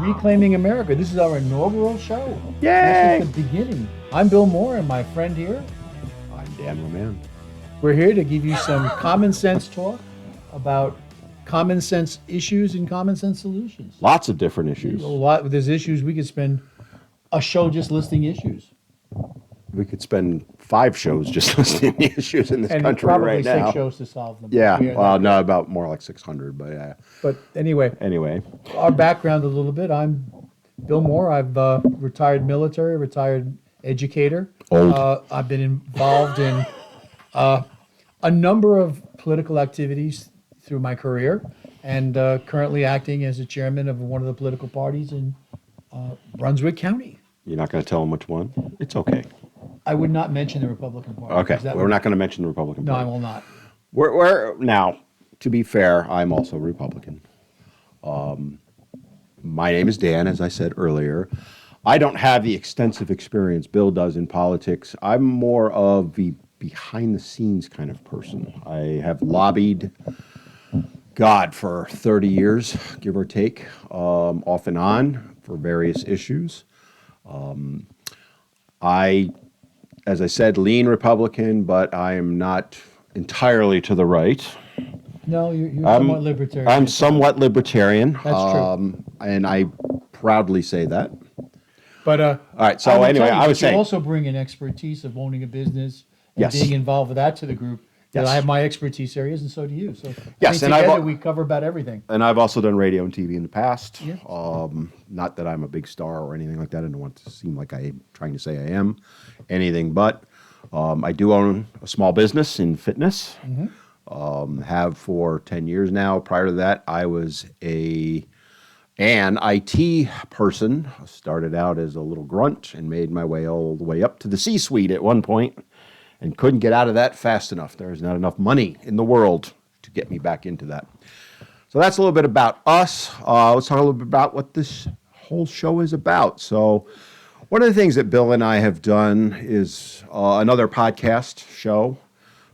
Reclaiming America. This is our inaugural show. Yay! This is the beginning. I'm Bill Moore, and my friend here. I'm Dan Roman. We're here to give you some common sense talk about common sense issues and common sense solutions. Lots of different issues. There's issues we could spend a show just listing issues. We could spend 5 shows just listing the issues in this country right now. Probably 6 shows to solve them. Yeah, well, no, about more like 600, but yeah. But anyway, our background a little bit. I'm Bill Moore. I've retired military, retired educator. Old. I've been involved in a number of political activities through my career, and currently acting as the chairman of one of the political parties in Brunswick County. You're not going to tell them which one? It's okay. I would not mention the Republican Party. Okay, we're not going to mention the Republican No, Party. I will not. We're now, to be fair, I'm also Republican. My name is Dan, as I said earlier. I don't have the extensive experience Bill does in politics. I'm more of the behind-the-scenes kind of person. I have lobbied, God, for 30 years, give or take, off and on for various issues. As I said, lean Republican, but I am not entirely to the right. No, you're somewhat libertarian. I'm somewhat libertarian. That's true. And I proudly say that. But all right. So anyway, I was saying, you also bring an expertise of owning a business and Yes. being involved with that to the group. Yes. I have my expertise areas, and so do you. So Yes, and and together we cover about everything. and I've also done radio and TV in the past. Yeah. Not that I'm a big star or anything like that. I don't want to seem like I'm trying to say I am anything, but I do own a small business in fitness. Have for 10 years now. Prior to that, I was an IT person. I started out as a little grunt and made my way all the way up to the C-suite at one point and couldn't get out of that fast enough. There's not enough money in the world to get me back into that. So that's a little bit about us. Let's talk a little bit about what this whole show is about. So one of the things that Bill and I have done is another podcast show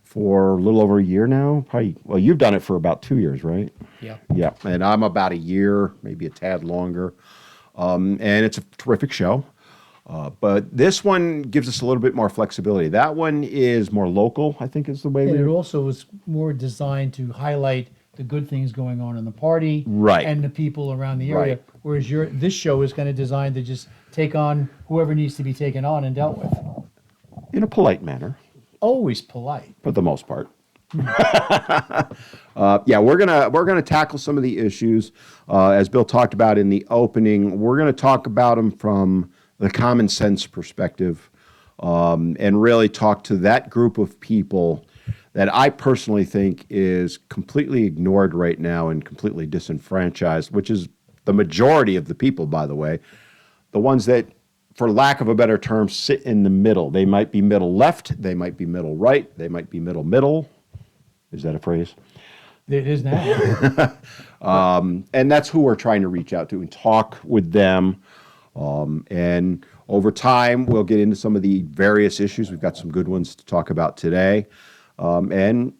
for a little over a year now. Probably, well, you've done it for about 2 years, right? Yeah. Yeah, and I'm about a year, maybe a tad longer. And it's a terrific show. But this one gives us a little bit more flexibility. That one is more local, I think is the way And we... it also was more designed to highlight the good things going on in the party, Right. and the people around the area. Right. Whereas this show is kind of designed to just take on whoever needs to be taken on and dealt with. In a polite manner, Always polite. for the most part. Yeah, we're gonna tackle some of the issues as Bill talked about in the opening. We're gonna talk about them from the common sense perspective, and really talk to that group of people that I personally think is completely ignored right now and completely disenfranchised, which is the majority of the people, by the way. The ones that, for lack of a better term, sit in the middle. They might be middle left, they might be middle right, they might be middle. Is that a phrase? It is now. And that's who we're trying to reach out to and talk with them. And over time, we'll get into some of the various issues. We've got some good ones to talk about today. And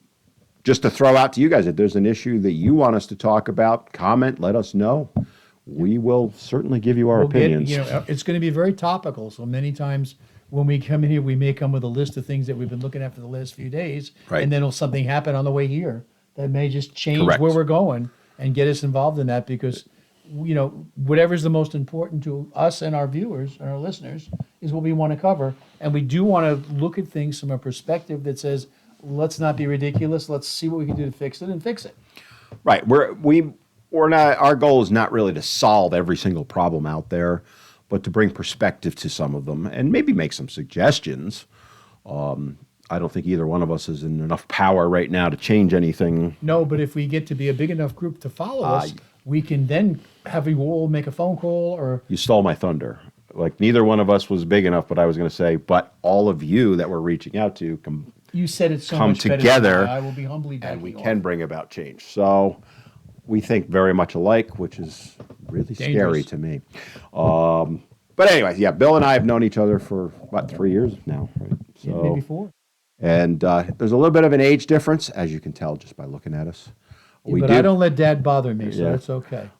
just to throw out to you guys, if there's an issue that you want us to talk about, comment, let us know. We will certainly give you our opinions. It's going to be very topical. So many times when we come in here, we may come with a list of things that we've been looking at for the last few days. Right. And then something happen on the way here that may just change Correct. where we're going and get us involved in that, because, whatever's the most important to us and our viewers and our listeners is what we want to cover. And we do want to look at things from a perspective that says, let's not be ridiculous. Let's see what we can do to fix it and fix it. Right. We're not. Our goal is not really to solve every single problem out there, but to bring perspective to some of them and maybe make some suggestions. I don't think either one of us is in enough power right now to change anything. No, but if we get to be a big enough group to follow us, we can then have you all make a phone call or... You stole my thunder. Like, neither one of us was big enough, but I was going to say, but all of you that we're reaching out to You said it so come much better together, than I will be humbly and backing we off. can bring about change. So we think very much alike, which is really scary Dangerous. to me. But anyway, yeah, Bill and I have known each other for about 3 years now, right? Yeah, maybe 4. And there's a little bit of an age difference, as you can tell just by looking at us. But I don't let Dad bother me, so Yeah. that's okay.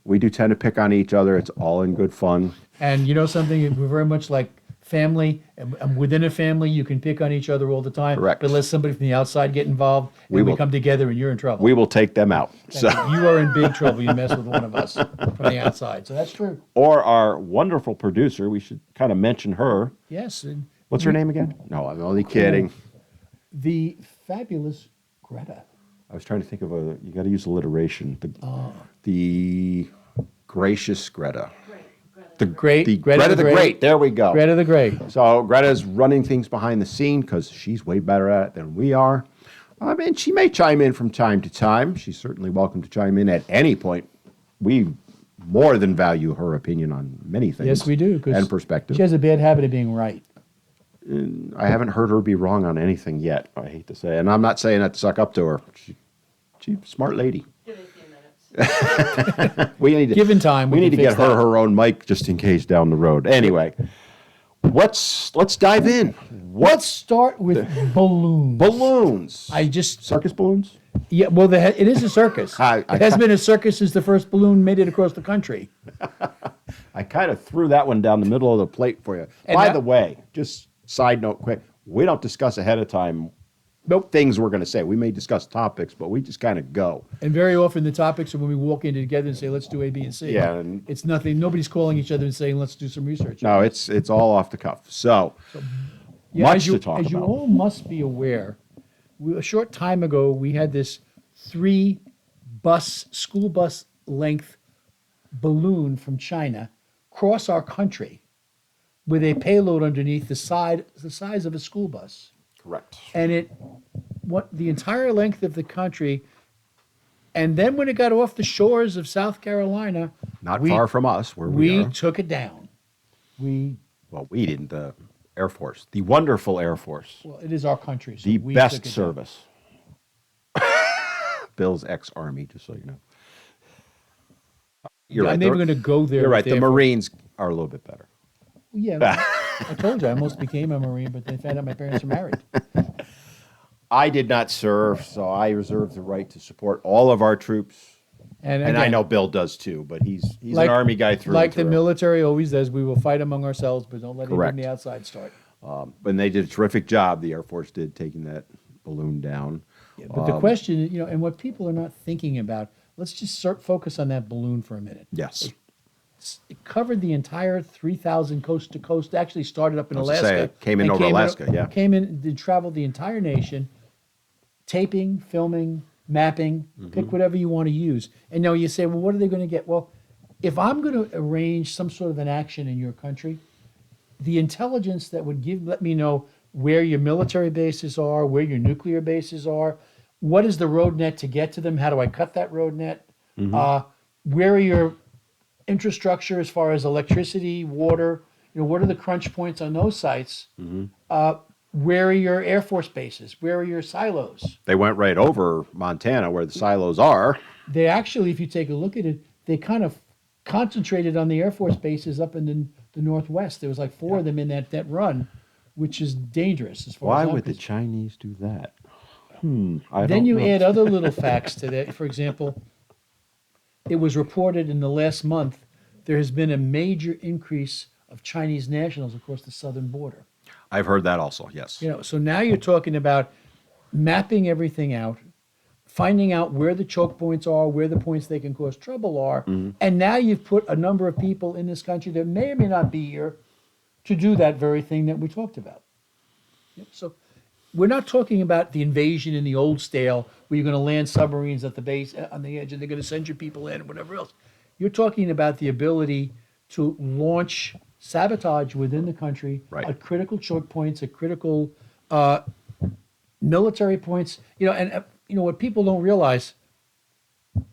We do tend to pick on each other. It's all in good fun. And you know something? We're very much like family. And within a family, you can pick on each other all the time. Correct. But let somebody from the outside get involved, We and we will- come together, and you're in trouble. We will take them out. So, You are in big trouble. You mess with one of us from the outside. So that's true. or our wonderful producer, we should kind of mention her. Yes. And What's her name again? No, I'm only kidding. the fabulous Greta. I was trying to think of a. You got to use alliteration. The gracious Greta. The Great. The Greta Greta the the Great. Great. There we go. Greta the Great. So Greta's running things behind the scene because she's way better at it than we are. I mean, she may chime in from time to time. She's certainly welcome to chime in at any point. We more than value her opinion on many things. Yes, we do. 'Cause and perspective. She has a bad habit of being right. I haven't heard her be wrong on anything yet. I hate to say, and I'm not saying that to suck up to her. She's a smart lady. Give it a few minutes. We need to, Given time, we we need to can get fix her that. her own mic just in case down the road. Anyway, let's dive in. Let's start with balloons. Balloons? I just Circus balloons? Yeah, well, it is a circus. I- It has been a circus since the first balloon made it across the country. I kind of threw that one down the middle of the plate for you. And By that- the way, just side note quick, we don't discuss ahead of time Nope. things we're going to say. We may discuss topics, but we just kind of go. And very often the topics are when we walk in together and say, let's do A, B, and C. Yeah, and- It's nothing. Nobody's calling each other and saying, let's do some research. No, it's all off the cuff. So, Yeah, much as you, to talk as you about. all must be aware, a short time ago, we had this 3 school bus length balloon from China cross our country with a payload underneath the size of a school bus. Correct. And the entire length of the country. And then when it got off the shores of South Carolina, Not far from us, where we we are. took it down. Well, we didn't. The Air Force, the wonderful Air Force, Well, it is our country. So the we best took it down. service. Bill's ex-army, just so you know. You're I'm right. never going to go there. You're right. with The Air Force. Marines are a little bit better. Yeah, I told you I almost became a Marine, but they found out my parents are married. I did not serve, so I reserve the right to support all of our troops. And I again, know Bill does too, but he's like- an Army guy through like and the through. military always does, we will fight among ourselves, but don't let anyone Correct. on the outside start. And they did a terrific job, the Air Force did, taking that balloon down. Yeah, but the question, and what people are not thinking about, let's just focus on that balloon for a minute. Yes. It covered the entire 3,000 coast to coast. Actually started up in I was gonna Alaska. say, it came in and over Alaska, yeah. Came in, did travel the entire nation, taping, filming, mapping, Mm-hmm. pick whatever you want to use. And now you say, well, what are they going to get? Well, if I'm going to arrange some sort of an action in your country, the intelligence that would let me know where your military bases are, where your nuclear bases are, what is the road net to get to them? How do I cut that road net? Where are your infrastructure as far as electricity, water? What are the crunch points on those sites? Where are your Air Force bases? Where are your silos? They went right over Montana where the silos are. They actually, if you take a look at it, they kind of concentrated on the Air Force bases up in the Northwest. There was like 4 of them in that run, which is dangerous as far Why as I'm would the concerned. Chinese do that? I Then don't you know. add other little facts to that. For example, it was reported in the last month there has been a major increase of Chinese nationals across the southern border. I've heard that also, yes. So now you're talking about mapping everything out, finding out where the choke points are, where the points they can cause trouble are, and now you've put a number of people in this country that may or may not be here to do that very thing that we talked about. Yep. So we're not talking about the invasion in the old style where you're going to land submarines at the base on the edge and they're going to send your people in and whatever else. You're talking about the ability to launch sabotage within the country Right. at critical choke points, at critical military points. And what people don't realize,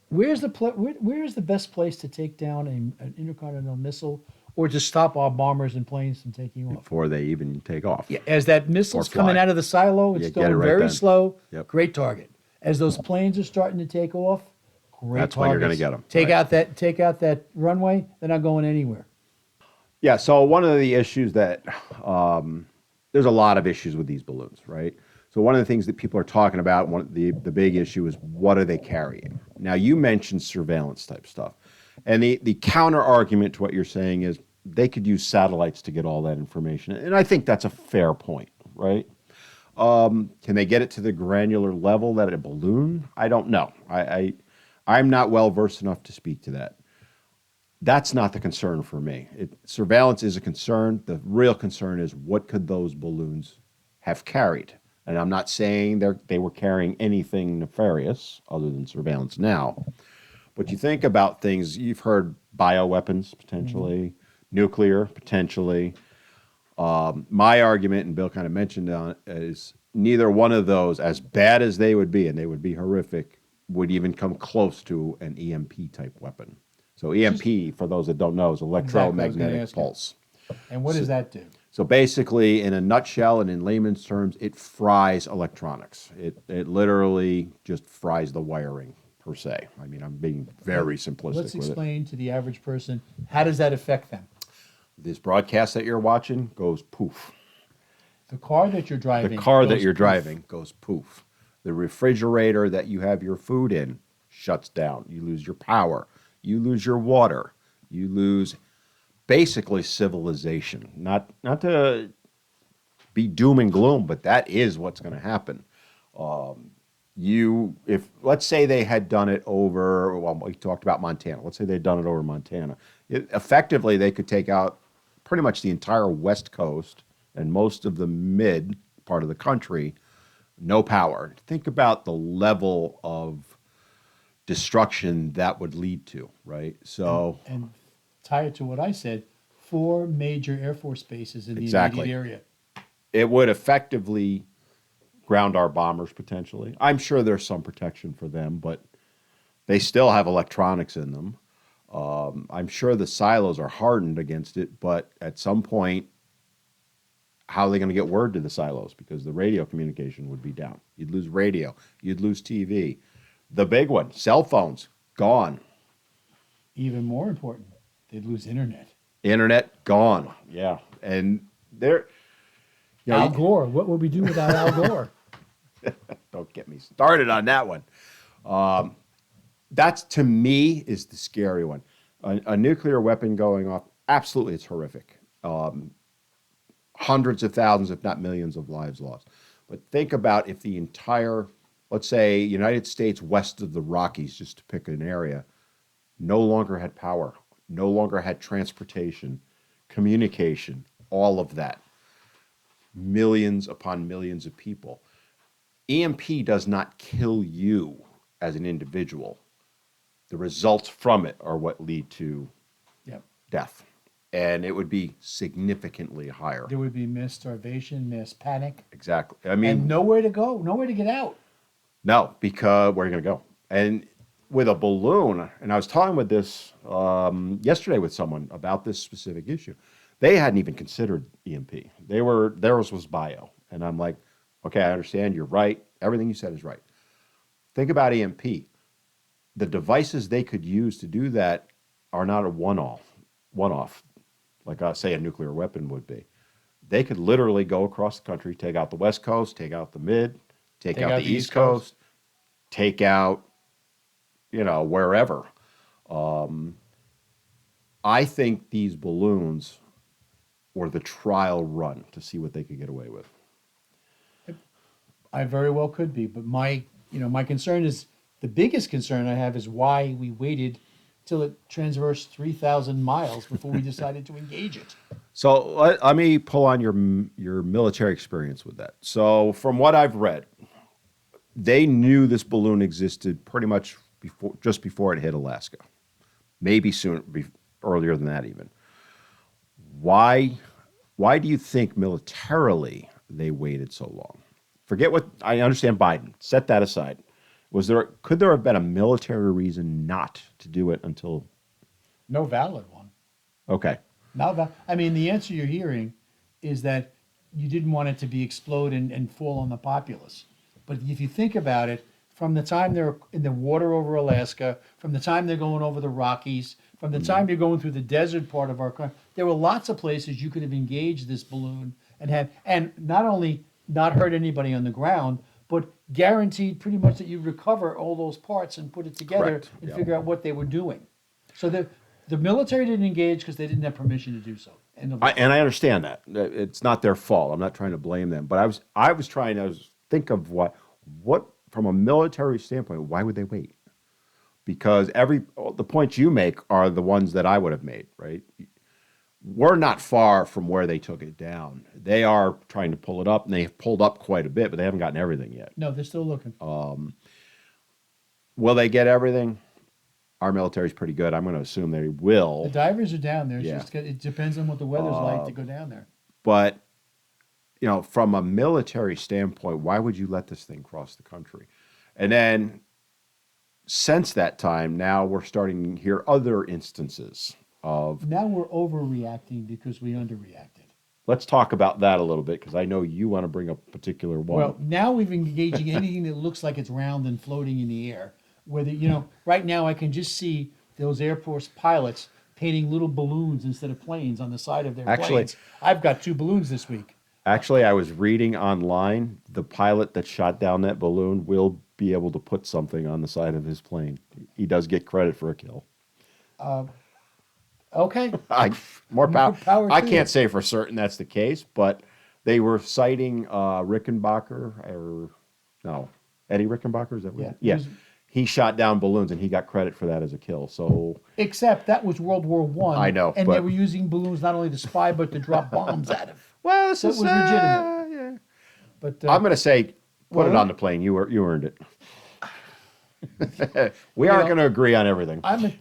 where's the best place to take down an intercontinental missile or to stop our bombers and planes from taking off? Before they even take off. Yeah, as that missile's Or fly. coming out of the silo, it's Yeah, get it going right very then. slow. Yep. Great target. As those planes are starting to take off, great That's when you're gonna targets. get 'em, Take out that runway. They're not going anywhere. Yeah, so one of the issues that there's a lot of issues with these balloons, right? So one of the things that people are talking about, the big issue is what are they carrying? Now you mentioned surveillance type stuff. And the counter argument to what you're saying is they could use satellites to get all that information. And I think that's a fair point, right? Can they get it to the granular level that a balloon? I don't know. I'm not well versed enough to speak to that. That's not the concern for me. Surveillance is a concern. The real concern is what could those balloons have carried? And I'm not saying they were carrying anything nefarious other than surveillance now. But you think about things, you've heard bioweapons potentially, nuclear potentially. My argument, and Bill kind of mentioned on it, is neither one of those, as bad as they would be, and they would be horrific, would even come close to an EMP type weapon. So EMP, for those that don't know, is Exactly, I was gonna electromagnetic ask you. pulse. And what does that do? So basically, in a nutshell and in layman's terms, it fries electronics. It literally just fries the wiring per se. I mean, I'm being very simplistic Let's with it. explain to the average person, how does that affect them? This broadcast that you're watching goes poof. The car that you're driving. The car that goes you're poof. driving goes poof. The refrigerator that you have your food in shuts down. You lose your power. You lose your water. You lose basically civilization. Not to be doom and gloom, but that is what's going to happen. If let's say they had done it over, well, we talked about Montana. Let's say they'd done it over Montana. Effectively, they could take out pretty much the entire West Coast and most of the mid part of the country, no power. Think about the level of destruction that would lead to, right? So And tie it to what I said, 4 major Air Force bases in the Exactly. immediate area. it would effectively ground our bombers potentially. I'm sure there's some protection for them, but they still have electronics in them. I'm sure the silos are hardened against it, but at some point, how are they going to get word to the silos? Because the radio communication would be down. You'd lose radio. You'd lose TV. The big one, cell phones, gone. Even more important, they'd lose internet. Internet, gone. Yeah. And they're, you know, Al Gore, what would we do without Al Gore? don't get me started on that one. That's, to me, is the scary one. A nuclear weapon going off, absolutely, it's horrific. Hundreds of thousands, if not millions, of lives lost. But think about if the entire, let's say, United States west of the Rockies, just to pick an area, no longer had power, no longer had transportation, communication, all of that. Millions upon millions of people. EMP does not kill you as an individual. The results from it are what lead to Yep. death. And it would be significantly higher. There would be mass starvation, mass panic, Exactly. I and mean, nowhere to go, nowhere to get out. no, because where are you going to go? And with a balloon, and I was talking with this yesterday with someone about this specific issue. They hadn't even considered EMP. Theirs was bio. And I'm like, okay, I understand. You're right. Everything you said is right. Think about EMP. The devices they could use to do that are not a one-off, like say a nuclear weapon would be. They could literally go across the country, take out the West Coast, take out the mid, take out the East Coast, take out, wherever. I think these balloons were the trial run to see what they could get away with. I very well could be, but my concern is, the biggest concern I have is why we waited till it transversed 3,000 miles before we decided to engage it. So let me pull on your military experience with that. So from what I've read, they knew this balloon existed pretty much just before it hit Alaska, maybe earlier than that even. Why do you think militarily they waited so long? Forget what I understand. Biden, set that aside. Could there have been a military reason not to do it until? No valid one. Okay. I mean, the answer you're hearing is that you didn't want it to be explode and fall on the populace. But if you think about it, from the time they're in the water over Alaska, from the time they're going over the Rockies, from the time you're going through the desert part of our country, there were lots of places you could have engaged this balloon and not only not hurt anybody on the ground, but guaranteed pretty much that you'd recover all those parts and put it together Correct. and Yep. figure out what they were doing. So the military didn't engage because they didn't have permission to do so. End of law. And I understand that it's not their fault. I'm not trying to blame them, but I was trying to think of what from a military standpoint, why would they wait? Because the points you make are the ones that I would have made, right? We're not far from where they took it down. They are trying to pull it up, and they've pulled up quite a bit, but they haven't gotten everything yet. No, they're still looking. Will they get everything? Our military's pretty good. I'm going to assume they The will. divers are down there. It's Yeah. just, it depends on what the weather's like to go down there. But, from a military standpoint, why would you let this thing cross the country? And then since that time, now we're starting to hear other instances of. Now we're overreacting because we underreacted. Let's talk about that a little bit because I know you want to bring up a particular one. Well, now we've engaging anything that looks like it's round and floating in the air. Whether, right now I can just see those Air Force pilots painting little balloons instead of planes on the side of their Actually- planes. I've got 2 balloons this week. Actually, I was reading online, the pilot that shot down that balloon will be able to put something on the side of his plane. He does get credit for a kill. Okay. More power. power I to can't you. say for certain that's the case, but they were citing Rickenbacker, or no, Eddie Rickenbacker, is that what? Yeah, Yeah. he was- He shot down balloons and he got credit for that as a kill. So Except that was World War One. I know, And they but- were using balloons not only to spy but to drop bombs at him. well, this So it is was legitimate. yeah. But I'm going to say put it well- on the plane. You earned it. We aren't going to agree on everything. I'm a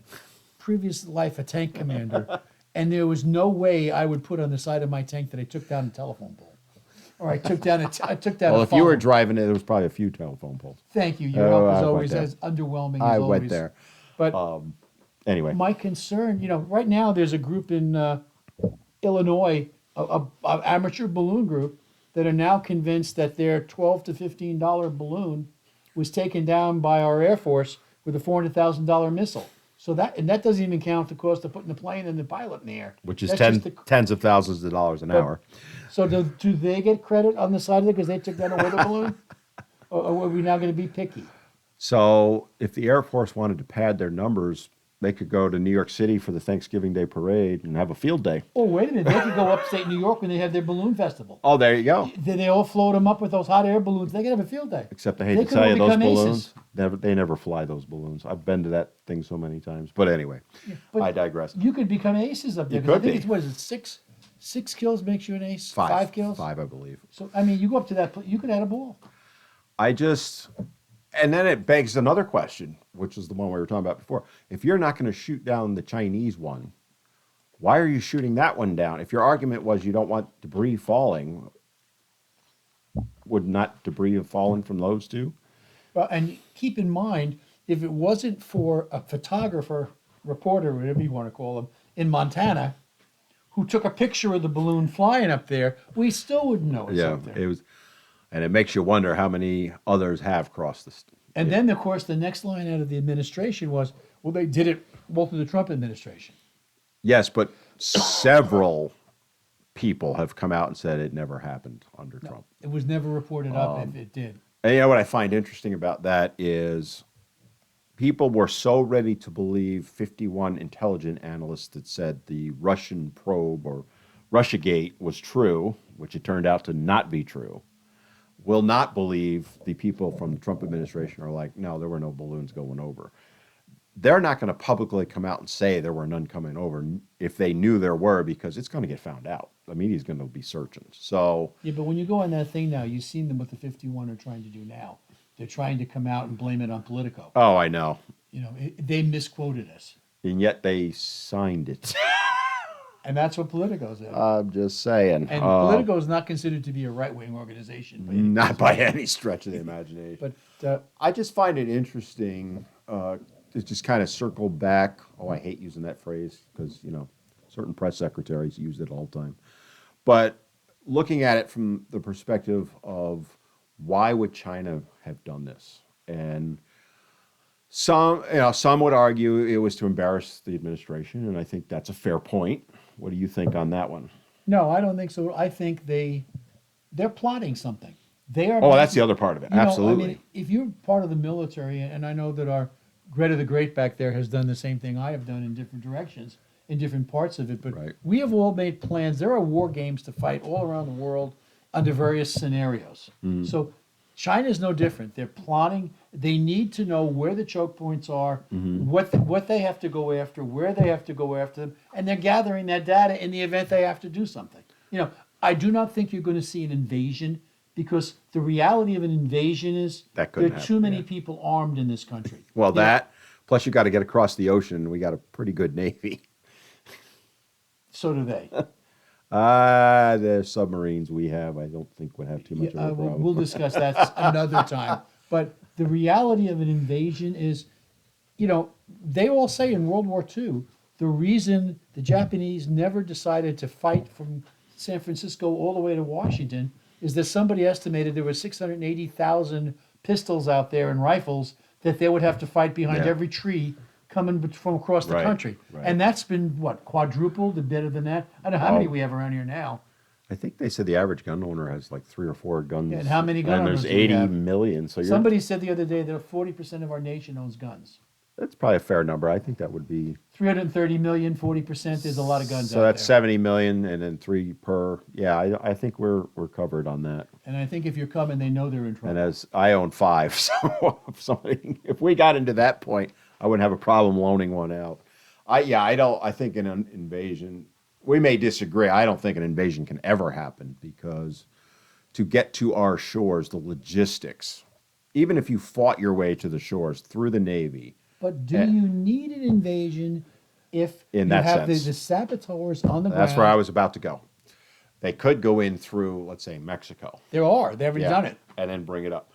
previous life a tank commander, and there was no way I would put on the side of my tank that I took down a telephone pole, or I took down Well, a if you were phone. driving it, there was probably a few telephone poles. Thank you. Your Oh, help I is went always there. as underwhelming as I always. went there. But Anyway, my concern, right now there's a group in Illinois, a amateur balloon group, that are now convinced that their $12 to $15 balloon was taken down by our Air Force with a $400,000 missile. So that doesn't even count the cost of putting the plane and the pilot in the air. which is That's just tens of thousands of dollars an hour. So do they get credit on the side of it because they took down a weather balloon? Or are we now going to be picky? So if the Air Force wanted to pad their numbers, they could go to New York City for the Thanksgiving Day parade and have a field day. Oh, wait a minute. They could go upstate New York when they have their balloon festival. Oh, there you go. Then they all float them up with those hot air balloons. They could have a field day. Except I hate They to could tell all you, those become balloons, aces. they never fly those balloons. I've been to that thing so many times. But anyway, But I digress. You could become aces up there. You 'cause I could think be. it's, what is it, six kills makes you an ace? Five. 5 kills? 5, I believe. So, I mean, you go up to that, you could add a ball. And then it begs another question, which is the one we were talking about before. If you're not going to shoot down the Chinese one, why are you shooting that one down? If your argument was you don't want debris falling, would not debris have fallen from those two? Well, and keep in mind, if it wasn't for a photographer, reporter, whatever you want to call him, in Montana, who took a picture of the balloon flying up there, we still wouldn't know it's up there. it was, and it makes you wonder how many others have crossed this. And then, of course, the next line out of the administration was, well, they did it well through the Trump administration. Yes, but several people have come out and said it never happened under Trump. It was never reported up if it did. And you know what I find interesting about that is people were so ready to believe 51 intelligence analysts that said the Russian probe or Russiagate was true, which it turned out to not be true, will not believe the people from the Trump administration are like, no, there were no balloons going over. They're not going to publicly come out and say there were none coming over if they knew there were, because it's going to get found out. The media's going to be searching. So Yeah, but when you go on that thing now, you've seen them what the 51 are trying to do now. They're trying to come out and blame it on Politico. oh, I know. They misquoted us. And yet they signed it. And that's what Politico said. I'm just saying. And Politico is not considered to be a right-wing organization. By any Not means. by any stretch of the imagination. But I just find it interesting to just kind of circle back. Oh, I hate using that phrase because, certain press secretaries use it all the time. But looking at it from the perspective of why would China have done this? And some would argue it was to embarrass the administration, and I think that's a fair point. What do you think on that one? no, I don't think so. I think they're plotting something. They are. Oh, that's the other part of it. Absolutely. I mean, if you're part of the military, and I know that our Greta the Great back there has done the same thing I have done in different directions, in different parts of it. But Right. we have all made plans. There are war games to fight all around the world under various scenarios. So China's no different. They're plotting. They need to know where the choke points are, what they have to go after, where they have to go after them, and they're gathering that data in the event they have to do something. I do not think you're going to see an invasion because the reality of an invasion is That there couldn't are too happen, many yeah. people armed in this country. Well, You know, that plus you got to get across the ocean. We got a pretty good navy. so do they. The submarines we have, I don't think would have too much of a We'll, problem. we'll discuss that another time. But the reality of an invasion is, they all say in World War II, the reason the Japanese never decided to fight from San Francisco all the way to Washington is that somebody estimated there were 680,000 pistols out there and rifles that they would have to fight behind Yeah. every tree coming from across the Right, country. right. And that's been, what, quadrupled or better than that? I don't know how many Oh. we have around here now. I think they said the average gun owner has like 3 or 4 guns. Yeah, and how many gun And owners there's do we 80 have? million. So Somebody said the other day that 40% of our nation owns guns. that's probably a fair number. I think that would be. 330 million, 40% is a lot of guns So out that's there. 70 million, and then 3 per. Yeah, I think we're covered on that. And I think if you're coming, they know they're in And trouble. as I own 5, so if we got into that point, I wouldn't have a problem loaning one out. I think an invasion. We may disagree. I don't think an invasion can ever happen because to get to our shores, the logistics, even if you fought your way to the shores through the Navy, But do Eh. you need an invasion if In you that have sense. the saboteurs on the ground? that's where I was about to go. They could go in through, let's say, Mexico. There are. They haven't done it. And then bring it up.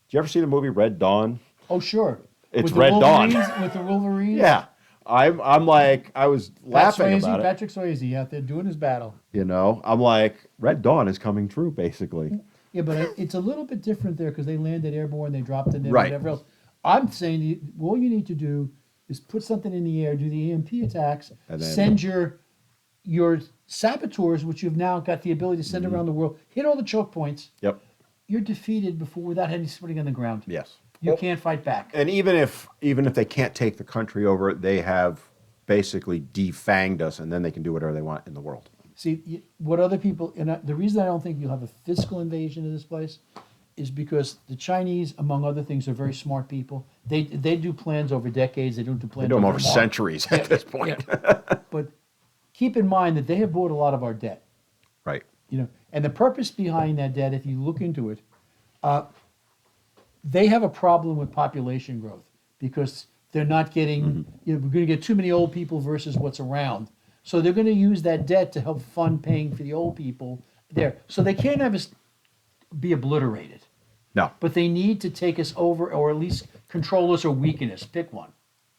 Did you ever see the movie Red Dawn? Oh, sure. It's With the Red Dawn. Wolverines- With the Wolverines. Yeah. I'm like, I was laughing about it. Patrick Swayze out there doing his battle. I'm like, Red Dawn is coming true, basically. Yeah, but it's a little bit different there because they landed airborne, they dropped in there, Right. whatever else. I'm saying all you need to do is put something in the air, do the EMP attacks, And then- send your saboteurs, which you've now got the ability to send around the world, hit all the choke points. Yep. You're defeated without any somebody on the ground. Yes. You can't fight back. And even if they can't take the country over, they have basically defanged us, and then they can do whatever they want in the world. See, what other people, the reason I don't think you'll have a physical invasion of this place is because the Chinese, among other things, are very smart people. They do plans over decades. They don't do They plans do them over over months. centuries at this point. Yeah. But keep in mind that they have bought a lot of our debt. Right. And the purpose behind that debt, if you look into it, they have a problem with population growth because they're not getting, we're going to get too many old people versus what's around. So they're going to use that debt to help fund paying for the old people there. So they can't have us be obliterated, No. but they need to take us over or at least control us or weaken us. Pick one.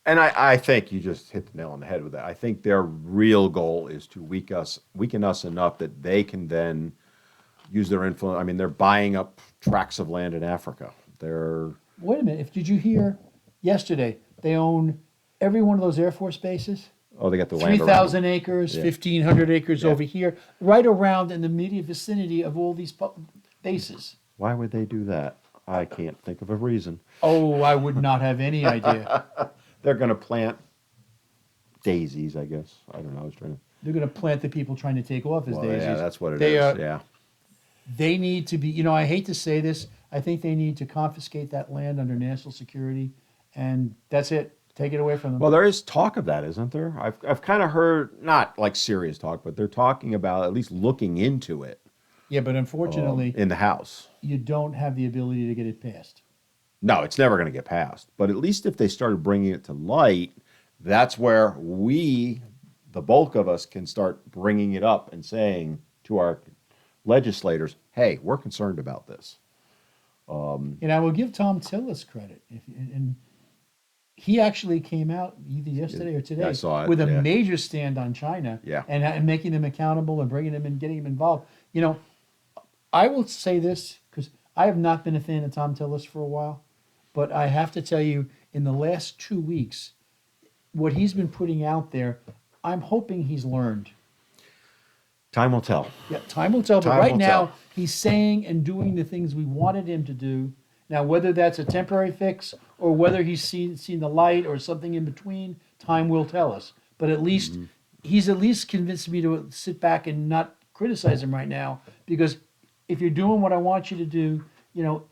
And I think you just hit the nail on the head with that. I think their real goal is to weaken us enough that they can then use their influence. I mean, they're buying up tracts of land in Africa. They're Wait a minute. Did you hear yesterday they own every one of those Air Force bases? they got the land. 3,000 acres, Yeah. 1,500 acres Yeah. over here, right around in the immediate vicinity of all these bases. Why would they do that? I can't think of a reason. Oh, I would not have any idea. They're going to plant daisies, I guess. I don't know. I was trying to. They're going to plant the people trying to take off as Well, daisies. yeah, that's what it is. They are- Yeah. They need to be, I hate to say this, I think they need to confiscate that land under national security, and that's it. Take it away from them. Well, there is talk of that, isn't there? I've kind of heard, not like serious talk, but they're talking about at least looking into it Yeah, but unfortunately, in the House. you don't have the ability to get it passed. No, it's never going to get passed. But at least if they started bringing it to light, that's where we, the bulk of us, can start bringing it up and saying to our legislators, hey, we're concerned about this. And I will give Tom Tillis credit. And he actually came out either yesterday or today I saw it, with a yeah. major stand on China Yeah. and making them accountable and bringing them and getting them involved. I will say this because I have not been a fan of Tom Tillis for a while, but I have to tell you, in the last 2 weeks, what he's been putting out there, I'm hoping he's learned. Time will tell. Yeah, time will tell. But Time right will now, tell. he's saying and doing the things we wanted him to do, Now, whether that's a temporary fix or whether he's seen the light or something in between, time will tell us. But at least he's at least convinced me to sit back and not criticize him right now, because if you're doing what I want you to do,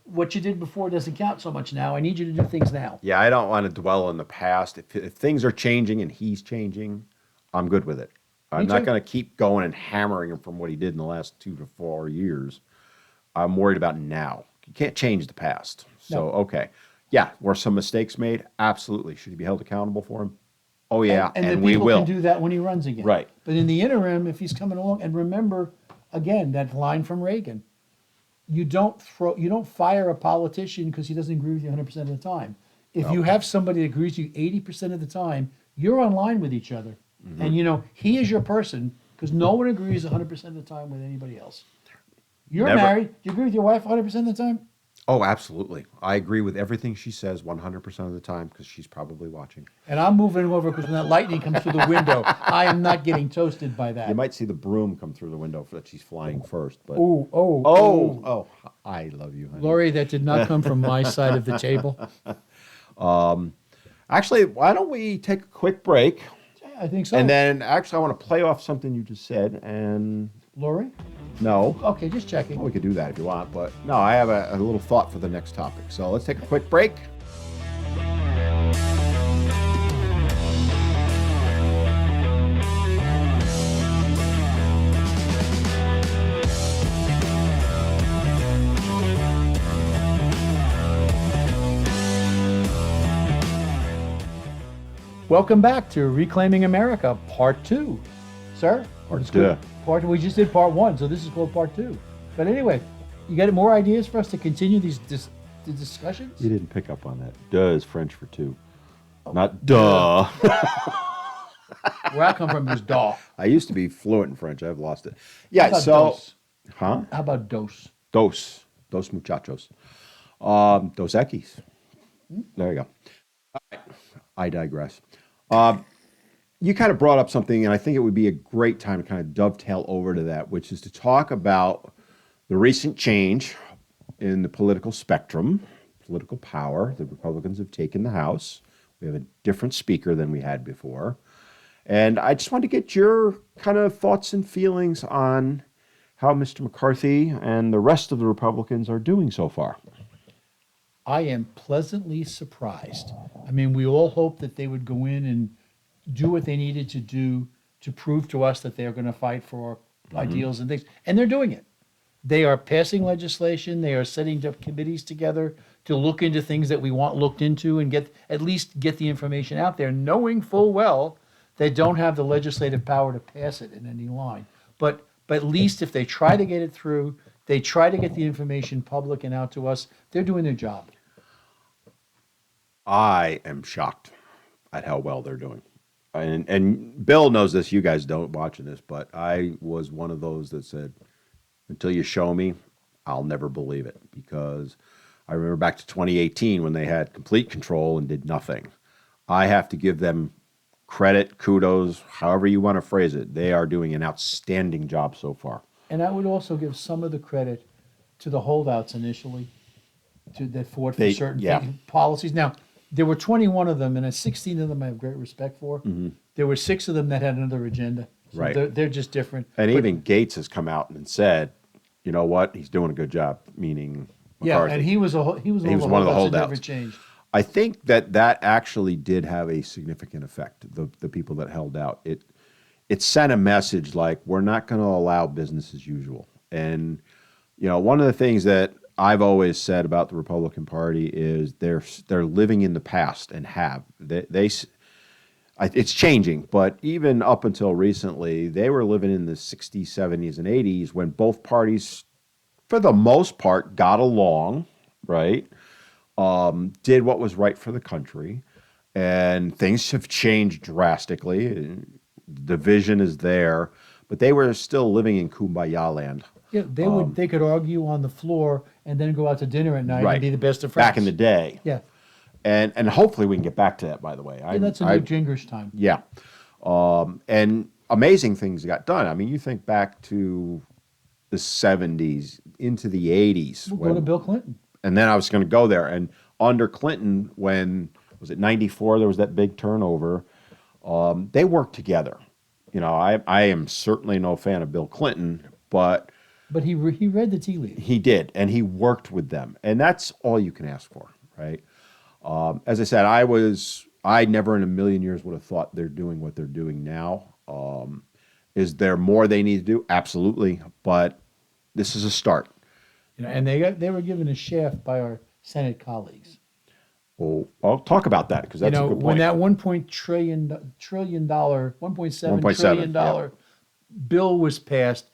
what you did before doesn't count so much now. I need you to do things now. Yeah, I don't want to dwell on the past. If things are changing and he's changing, I'm good with it. I'm not too. going to keep going and hammering him from what he did in the last 2 to 4 years. I'm worried about now. You can't change the past. So, No. okay. Yeah, were some mistakes made? Absolutely. Should he be held accountable for them? Oh, yeah, And and the we people will. can do that when he runs again. Right. But in the interim, if he's coming along, and remember, again, that line from Reagan, you don't fire a politician because he doesn't agree with you 100% of the time. If you have somebody that agrees with you 80% of the time, you're online with each other. Mm-hmm. And he is your person, because no one agrees 100% of the time with anybody else. You're Never. married. Do you agree with your wife 100% of the time? Oh, absolutely. I agree with everything she says 100% of the time because she's probably watching. And I'm moving over because when that lightning comes through the window, I am not getting toasted by that. You might see the broom come through the window that she's flying first. But Oh. I love you, honey. Lori, that did not come from my side of the table. Actually, why don't we take a quick break? I think so. And then, actually, I want to play off something you just said. And Lori? no, Okay, just checking. we could do that if you want. But no, I have a little thought for the next topic. So let's take a quick break. Welcome back to Reclaiming America, Part 2. Sir? Part It's two. good. We just did Part 1, so this is called Part 2. But anyway, you got more ideas for us to continue the discussions? You didn't pick up on that. Duh is French for two. Not duh. Where I come from is DAW. I used to be fluent in French. I've lost it. Yeah, How about so. dos? Huh? How about dose? Dos muchachos. Dos Equis. There you go. All right. I digress. You kind of brought up something, and I think it would be a great time to kind of dovetail over to that, which is to talk about the recent change in the political spectrum, political power. The Republicans have taken the House. We have a different speaker than we had before. And I just want to get your kind of thoughts and feelings on how Mr. McCarthy and the rest of the Republicans are doing so far. I am pleasantly surprised. I mean, we all hoped that they would go in and do what they needed to do to prove to us that they're going to fight for our ideals and things. And they're doing it. They are passing legislation. They are setting up committees together to look into things that we want looked into and at least get the information out there, knowing full well they don't have the legislative power to pass it in any line. But at least if they try to get it through, they try to get the information public and out to us, they're doing their job. I am shocked at how well they're doing. And Bill knows this, you guys don't watching this, but I was one of those that said, until you show me, I'll never believe it. Because I remember back to 2018 when they had complete control and did nothing. I have to give them credit, kudos, however you want to phrase it. They are doing an outstanding job so far. And I would also give some of the credit to the holdouts initially that fought for They- certain yeah. policies. Now, there were 21 of them, and 16 of them I have great respect for. There were 6 of them that had another agenda. So Right. they're just different. And But- even Gates has come out and said, you know what, he's doing a good job, meaning yeah, McCarthy. and he was one He was of the one of the holdouts that never holdouts. changed. I think that actually did have a significant effect, the people that held out. It sent a message like, we're not going to allow business as usual. And, one of the things that I've always said about the Republican Party is they're living in the past and have. It's changing, but even up until recently, they were living in the 60s, 70s, and 80s when both parties, for the most part, got along, right? Did what was right for the country, and things have changed drastically. Division is there, but they were still living in Kumbaya land. Yeah, they could argue on the floor and then go out to dinner at night Right. and be the best of friends. Back in the day. Yeah. And hopefully we can get back to that, by the way. Yeah, that's a new Gingrich time. Yeah. And amazing things got done. I mean, you think back to the 70s into the 80s. We'll go to Bill Clinton. and then I was going to go there. And under Clinton, when was it 94? There was that big turnover. They worked together. I am certainly no fan of Bill Clinton, but But he read the tea leaves. he did, and he worked with them, and that's all you can ask for, right? As I said, I never in a million years would have thought they're doing what they're doing now. Is there more they need to do? Absolutely, but this is a start. And they were given a shaft by our Senate colleagues. Well, I'll talk about that because that's a good When point. that $1.7 1.7, trillion dollar bill was passed,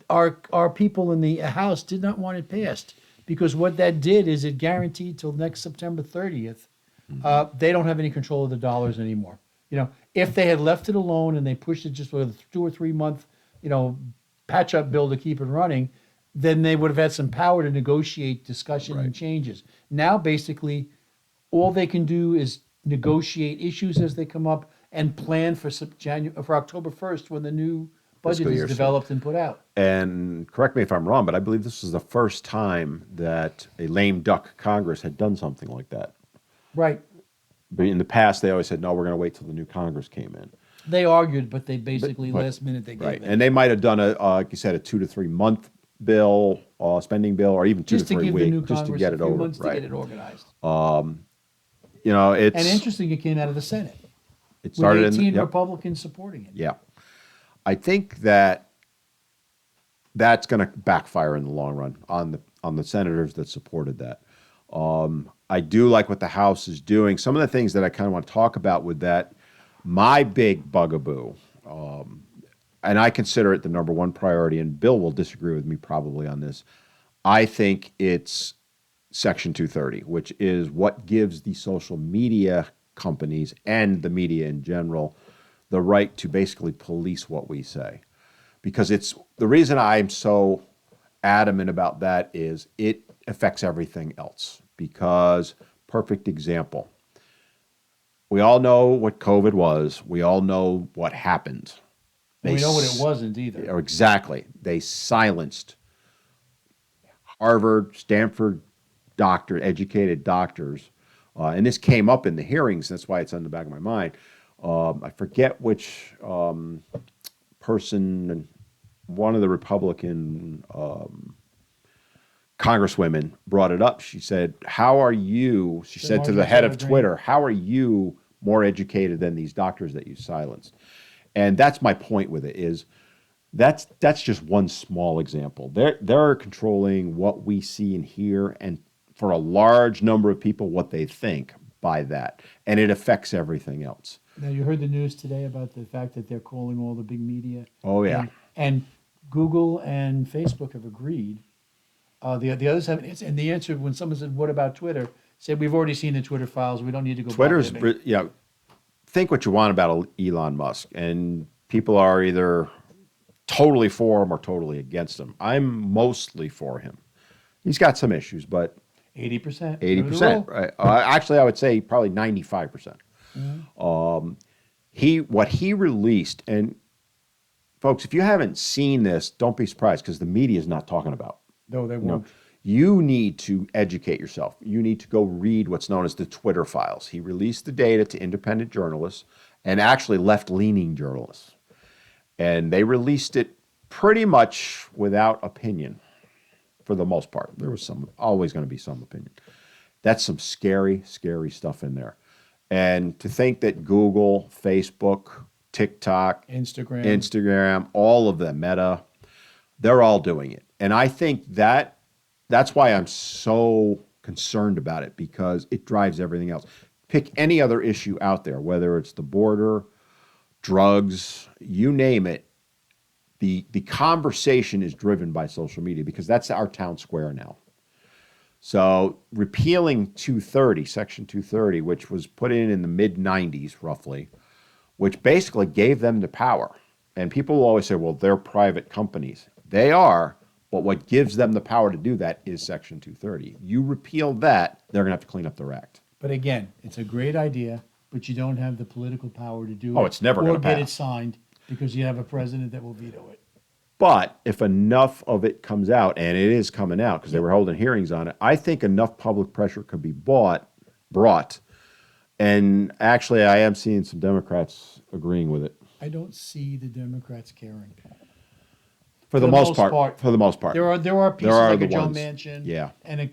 our people in the House did not want it passed because what that did is it guaranteed till next September 30th, they don't have any control of the dollars anymore. If they had left it alone and they pushed it just with a 2 or 3 month, patch up bill to keep it running, then they would have had some power to negotiate discussion and changes. Now, basically, all they can do is negotiate issues as they come up and plan for for October 1st when the new budget Fiscal is year developed and put out. And correct me if I'm wrong, but I believe this is the first time that a lame duck Congress had done something like that. Right. But in the past, they always said, no, we're going to wait till the new Congress came in. They argued, but they basically But- last minute they gave Right. in. And they might have done like you said, a 2 to 3 month bill, spending bill, or even two just to to 3 give the new weeks, just to Congress get a it few over. months to Right. get it organized. It's And interesting, it came out of the Senate it with started 18 yep. Republicans supporting it. Yeah. I think that's going to backfire in the long run on the senators that supported that. I do like what the House is doing. Some of the things that I kind of want to talk about with that, my big bugaboo, and I consider it the number one priority, and Bill will disagree with me probably on this. I think it's Section 230, which is what gives the social media companies and the media in general the right to basically police what we say. Because it's the reason I'm so adamant about that is it affects everything else. Because, perfect example, we all know what COVID was. We all know what happened. We know what it wasn't either. Exactly. They silenced Harvard, Stanford educated doctors. And this came up in the hearings. That's why it's on the back of my mind. I forget which person, one of the Republican congresswomen brought it up. She said, she said to the head of Twitter, how are you more educated than these doctors that you silenced? And that's my point with it is that's just one small example. They're controlling what we see and hear, and for a large number of people, what they think by that. And it affects everything else. Now, you heard the news today about the fact that they're calling all the big media. Oh, yeah. And Google and Facebook have agreed. The others haven't. And the answer, when someone said, what about Twitter? Said, we've already seen the Twitter files. We don't need to go Twitter's, back. think what you want about Elon Musk, and people are either totally for him or totally against him. I'm mostly for him. He's got some issues, but 80%. 80%. Right? Actually, I would say probably 95%. What he released, and folks, if you haven't seen this, don't be surprised because the media is not talking about. No, they won't. You need to educate yourself. You need to go read what's known as the Twitter files. He released the data to independent journalists and actually left-leaning journalists. And they released it pretty much without opinion for the most part. There was always going to be some opinion. That's some scary, scary stuff in there. And to think that Google, Facebook, TikTok, Instagram, all of them, Meta, they're all doing it. And I think that's why I'm so concerned about it, because it drives everything else. Pick any other issue out there, whether it's the border, drugs, you name it. The conversation is driven by social media because that's our town square now. So repealing Section 230, which was put in the mid-90s roughly, which basically gave them the power. And people will always say, well, they're private companies. They are, but what gives them the power to do that is Section 230. You repeal that, they're going to have to clean up their act. But again, it's a great idea, but you don't have the political power to do it. Oh, it's never going to Or get pass. it signed because you have a president that will veto it. But if enough of it comes out, and it is coming out because they were holding hearings on it, I think enough public pressure could be brought. And actually, I am seeing some Democrats agreeing with it I don't see the Democrats caring. for the most part. For the most part, There are pieces are like the a Joe ones. Manchin, Yeah. and a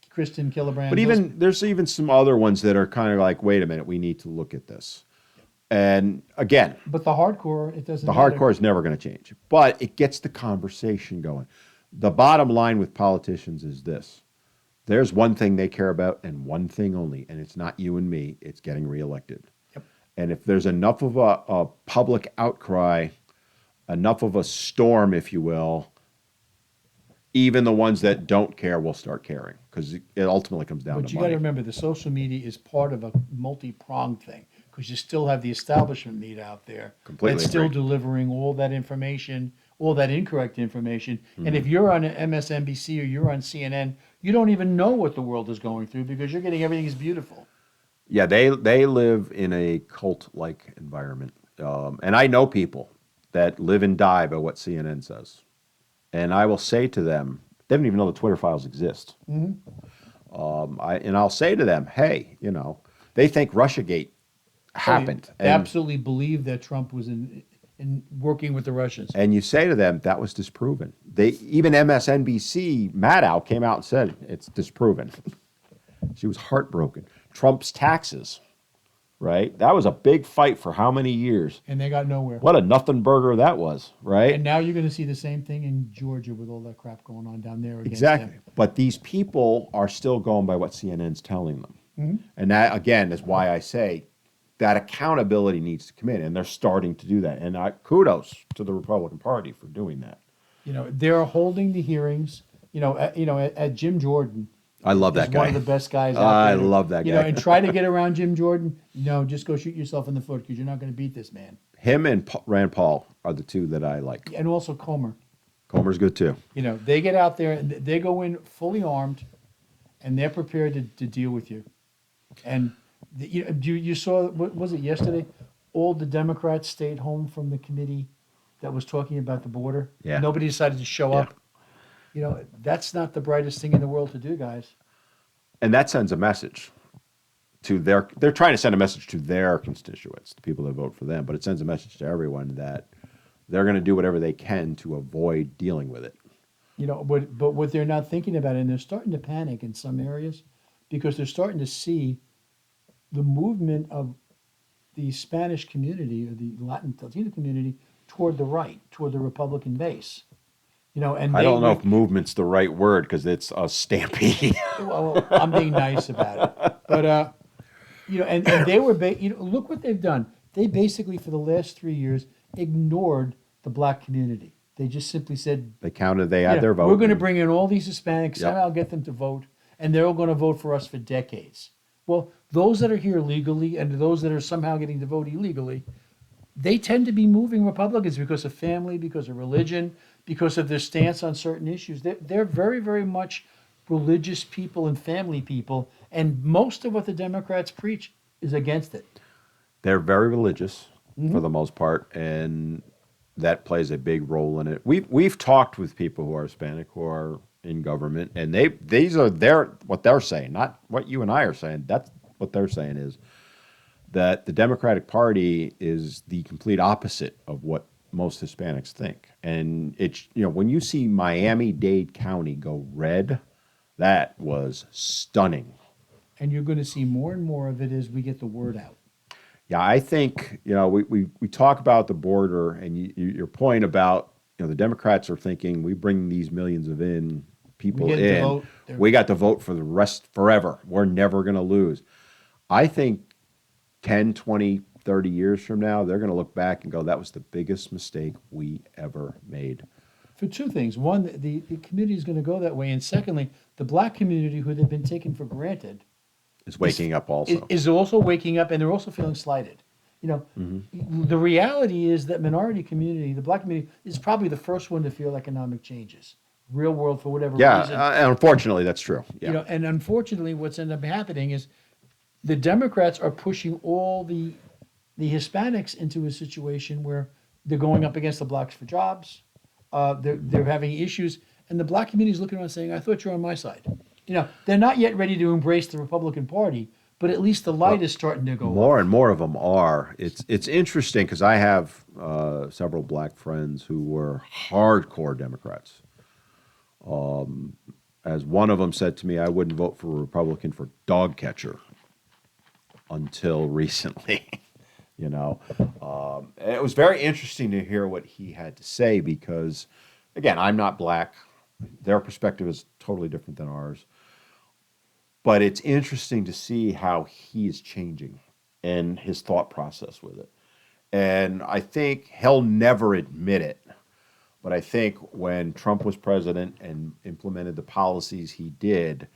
Kristen Gillibrand. But even there's even some other ones that are kind of like, wait a minute, we need to look at this. And again, but the hardcore, it doesn't the matter. hardcore is never going to change, but it gets the conversation going. The bottom line with politicians is this: there's one thing they care about, and one thing only, and it's not you and me. It's getting reelected. Yep. And if there's enough of a public outcry, enough of a storm, if you will, even the ones that don't care will start caring because it ultimately comes down But to you got money. to remember, the social media is part of a multi-pronged thing because you still have the establishment media out there Completely that's still agree. delivering all that information, all that incorrect information. And Mm-hmm. if you're on MSNBC or you're on CNN, you don't even know what the world is going through because you're getting everything is beautiful. Yeah, they live in a cult-like environment, and I know people that live and die by what CNN says. And I will say to them, they don't even know the Twitter files exist. I'll say to them, hey, they think RussiaGate happened, They absolutely believe that Trump was in working with the Russians. and you say to them that was disproven. Even MSNBC Maddow came out and said it's disproven. She was heartbroken. Trump's taxes, right? That was a big fight for how many years? And they got nowhere. What a nothing burger that was, right? And now you're going to see the same thing in Georgia with all that crap going on down there against Exactly. him. But these people are still going by what CNN's telling them. Mm-hmm. And that, again, is why I say that accountability needs to come in. And they're starting to do that. And kudos to the Republican Party for doing that. They're holding the hearings. At Jim Jordan. I love that He's guy. one of the best guys out I there. love that guy. And try to get around Jim Jordan. Just go shoot yourself in the foot because you're not going to beat this man. Him and Rand Paul are the two that I like. And also Comer. Comer's good too. They get out there and they go in fully armed, and they're prepared to deal with you. And you saw, what was it yesterday? All the Democrats stayed home from the committee that was talking about the border. Yeah. Nobody decided to show up. That's not the brightest thing in the world to do, guys. And that sends a message to they're trying to send a message to their constituents, the people that vote for them, but it sends a message to everyone that they're going to do whatever they can to avoid dealing with it. But what they're not thinking about, and they're starting to panic in some areas because they're starting to see the movement of the Spanish community or the Latino community toward the right, toward the Republican base. And I don't know if movement's the right word because it's a stampede. Well, I'm being nice about it, but and they were look what they've done. They basically for the last 3 years ignored the black community. They just simply said They counted, they had their vote. we're going to bring in all these Hispanics, Yep. somehow get them to vote, and they're all going to vote for us for decades. Well, those that are here legally and those that are somehow getting to vote illegally, they tend to be moving Republicans because of family, because of religion, because of their stance on certain issues. They're very, very much religious people and family people, and most of what the Democrats preach is against it. They're very religious for the most part, and that plays a big role in it. We've talked with people who are Hispanic who are in government, and these are what they're saying, not what you and I are saying. That's what they're saying is that the Democratic Party is the complete opposite of what most Hispanics think. And it's when you see Miami-Dade County go red, that was stunning. And you're going to see more and more of it as we get the word out. Yeah, I think we talk about the border, and your point about the Democrats are thinking we bring these millions of people We get to in, vote. we got to vote for the rest forever. We're never going to lose. I think 10, 20, 30 years from now, they're going to look back and go, that was the biggest mistake we ever made. For two things. One, the community is going to go that way. And secondly, the black community, who they've been taken for granted, It's waking up also. is also waking up, and they're also feeling slighted. The reality is that minority community, the black community, is probably the first one to feel economic changes. Real world, for whatever Yeah, reason. unfortunately, that's true. Yeah. And unfortunately, what's ended up happening is the Democrats are pushing all the Hispanics into a situation where they're going up against the blacks for jobs. they're having issues, and the black community is looking around saying, "I thought you were on my side." They're not yet ready to embrace the Republican Party, but at least the light is starting to go More off. and more of them are. It's interesting because I have several black friends who were hardcore Democrats. As one of them said to me, I wouldn't vote for a Republican for dog catcher until recently. And it was very interesting to hear what he had to say because, again, I'm not black. Their perspective is totally different than ours. But it's interesting to see how he is changing and his thought process with it. And I think he'll never admit it. But I think when Trump was president and implemented the policies he did,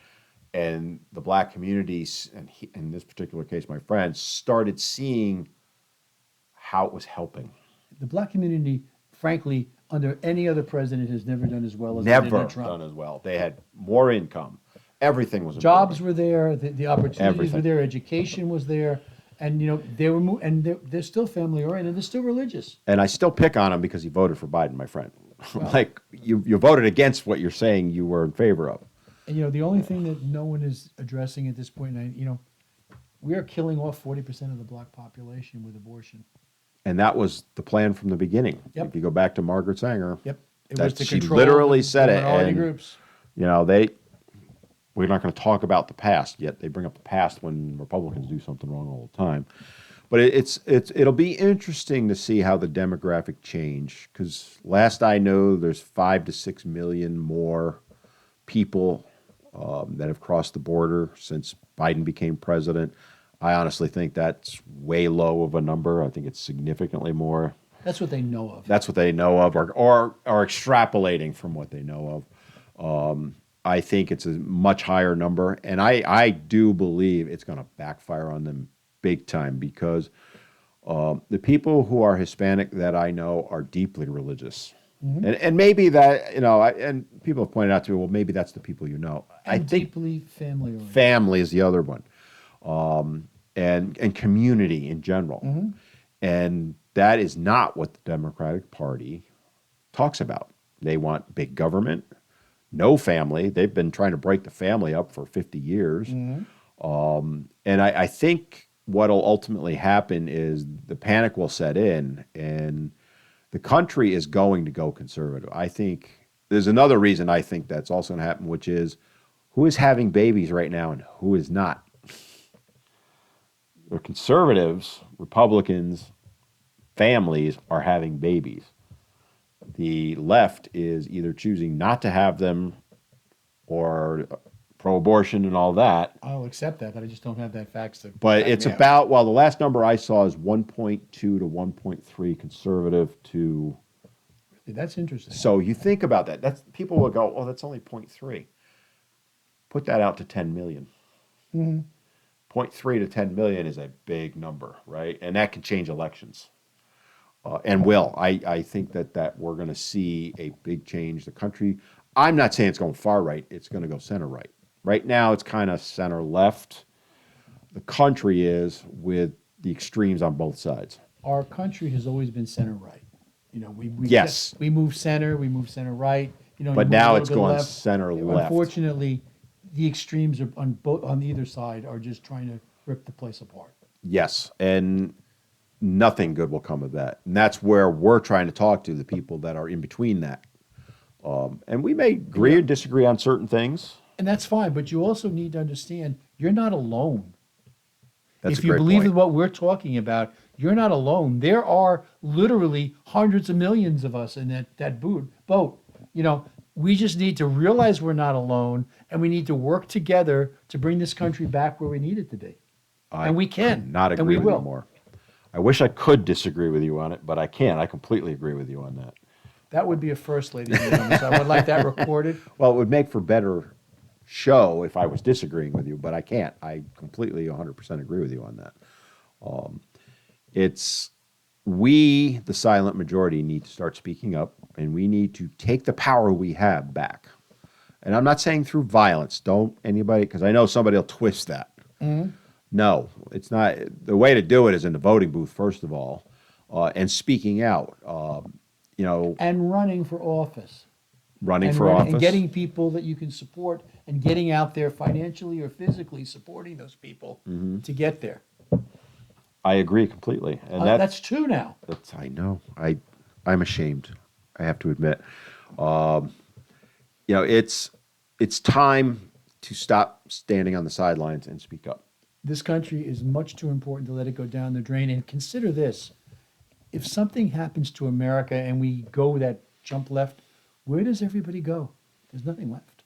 and the black communities, and in this particular case, my friends, started seeing how it was helping. The black community, frankly, under any other president, has never done as well as they did Never under Trump. done as well. They had more income. Everything was Jobs improving. were there, the opportunities Everything. were there, education was there, and they were and they're still family oriented, they're still religious. And I still pick on him because he voted for Biden, my friend. Like you voted against what you're saying you were in favor of. And the only thing that no one is addressing at this point, we are killing off 40% of the black population with abortion. And that was the plan from the beginning. Yep. If you go back to Margaret Sanger, Yep, it that was to she control literally the said it. minority And groups. we're not going to talk about the past yet. They bring up the past when Republicans do something wrong all the time. But it'll be interesting to see how the demographic change. Because last I know, there's 5 to 6 million more people that have crossed the border since Biden became president. I honestly think that's way low of a number. I think it's significantly more. That's what they know of. That's what they know of, or are extrapolating from what they know of. I think it's a much higher number, and I do believe it's going to backfire on them big time because the people who are Hispanic that I know are deeply religious. And maybe that, and people have pointed out to me, well, maybe that's the people you know. And deeply family oriented. Family is the other one, and community in general. And that is not what the Democratic Party talks about. They want big government, no family. They've been trying to break the family up for 50 years. And I think what will ultimately happen is the panic will set in and the country is going to go conservative. I think there's another reason I think that's also going to happen, which is who is having babies right now and who is not. The conservatives, Republicans, families are having babies. The left is either choosing not to have them or pro-abortion and all that. I'll accept that, but I just don't have that facts to. But back it's me up. about, well, the last number I saw is 1.2 to 1.3 conservative to. That's interesting. So you think about that. That's people will go, oh, that's only 0.3. Put that out to 10 million. 0.3 to 10 million is a big number, right? And that can change elections. And will. I think that we're going to see a big change. The country, I'm not saying it's going far right. It's going to go center right. Right now, it's kind of center left. The country is with the extremes on both sides. Our country has always been center right. We Yes. we move center right. You But move a now little it's bit going left. center left. Unfortunately, the extremes are on either side are just trying to rip the place apart. Yes, and nothing good will come of that. And that's where we're trying to talk to the people that are in between that. And we may agree or disagree on certain things. And that's fine, but you also need to understand you're not alone. That's If a you great believe in point. what we're talking about, you're not alone. There are literally hundreds of millions of us in that boat. We just need to realize we're not alone, and we need to work together to bring this country back where we need it to be. And we can. could not and agree we with will. you more. I wish I could disagree with you on it, but I can't. I completely agree with you on that. That would be a first, ladies and gentlemen. So I would like that recorded. Well, it would make for better show if I was disagreeing with you, but I can't. I completely 100% agree with you on that. We, the silent majority, need to start speaking up, and we need to take the power we have back. And I'm not saying through violence. Don't anybody, because I know somebody will twist that. No, it's not. The way to do it is in the voting booth, first of all, and speaking out. you know, And running for office. running And for running- office. And getting people that you can support and getting out there financially or physically supporting those people to get there. I agree completely. And That's two now. I know. I'm ashamed. I have to admit. You know, it's time to stop standing on the sidelines and speak up. This country is much too important to let it go down the drain. And consider this, if something happens to America and we go that jump left, where does everybody go? There's nothing left.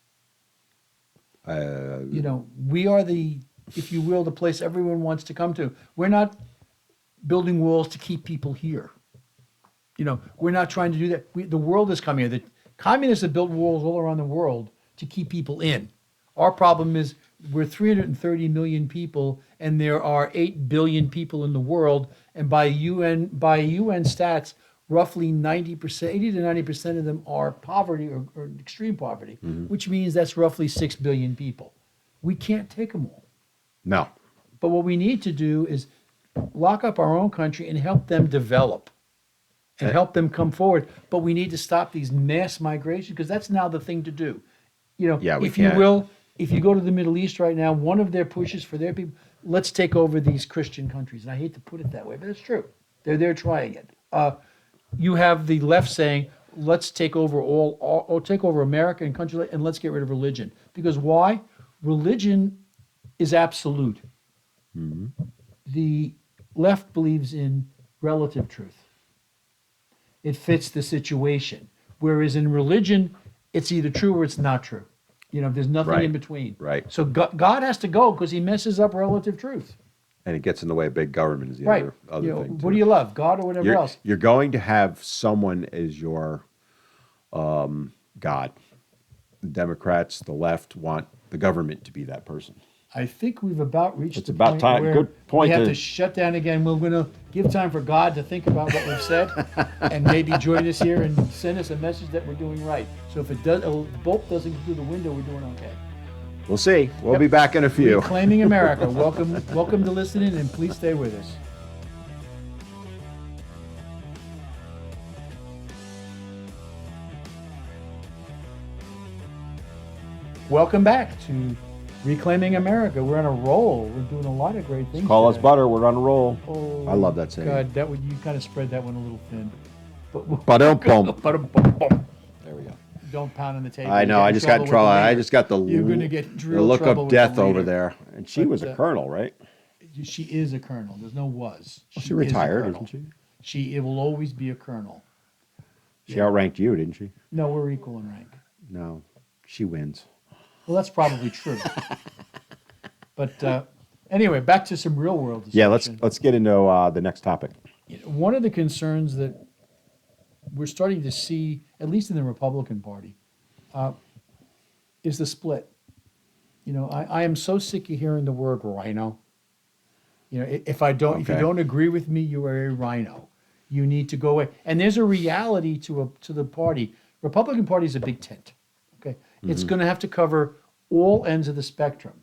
You know, we are the, if you will, the place everyone wants to come to. We're not building walls to keep people here. You know, we're not trying to do that. The world is coming here. The communists have built walls all around the world to keep people in. Our problem is we're 330 million people, and there are 8 billion people in the world. And by UN stats, roughly 90%, 80 to 90% of them are poverty or extreme poverty, which means that's roughly 6 billion people. We can't take them all. No. But what we need to do is lock up our own country and help them develop and help them come forward. But we need to stop these mass migration because that's now the thing to do. You know, Yeah, we if you can't. will, if you go to the Middle East right now, one of their pushes for their people, let's take over these Christian countries. And I hate to put it that way, but it's true. They're trying it. You have the left saying, let's take over or take over America and countries, and let's get rid of religion. Because why? Religion is absolute. The left believes in relative truth. It fits the situation. Whereas in religion, it's either true or it's not true. You know, there's nothing Right. in between. Right. So God has to go because he messes up relative truth. And it gets in the way of big government is the Right. other You know, thing. what too. do you love, God or whatever else? You're going to have someone as your God. The Democrats, the left want the government to be that person. I think we've about reached It's the about point time. where Good point we have to- to shut down again. We're going to give time for God to think about what we've said and maybe join us here and send us a message that we're doing right. So if it does, a bolt doesn't go through the window, we're doing okay. We'll see. We'll Yep. be back in a few. Reclaiming America. Welcome to listening, and please stay with us. Welcome back to Reclaiming America. We're on a roll. We're doing a lot of great things. Call us today. butter. We're on a roll. Oh, I love that saying. God, that would you kind of spread that one a little thin. But Ba-dum-bum. Ba-dum-bum-bum. There we go. Don't pound on the table. I You know. get I in just got in with trouble. the I leader. just got the You're gonna get the real look trouble of with the death over leader. there. And she But, was a colonel, right? She is a colonel. There's no was. She is a retired, colonel. isn't It will always be a colonel. she? She outranked you, didn't she? No, we're equal in rank. No. She wins. Well, that's probably true. But anyway, back to some real world discussion. Yeah. Let's get into the next topic. One of the concerns that we're starting to see, at least in the Republican Party, is the split. You know, I am so sick of hearing the word rhino. You know, if you Okay. don't agree with me, you are a rhino. You need to go away. And there's a reality to the party. Republican Party is a big tent. Okay, it's going to have to cover all ends of the spectrum,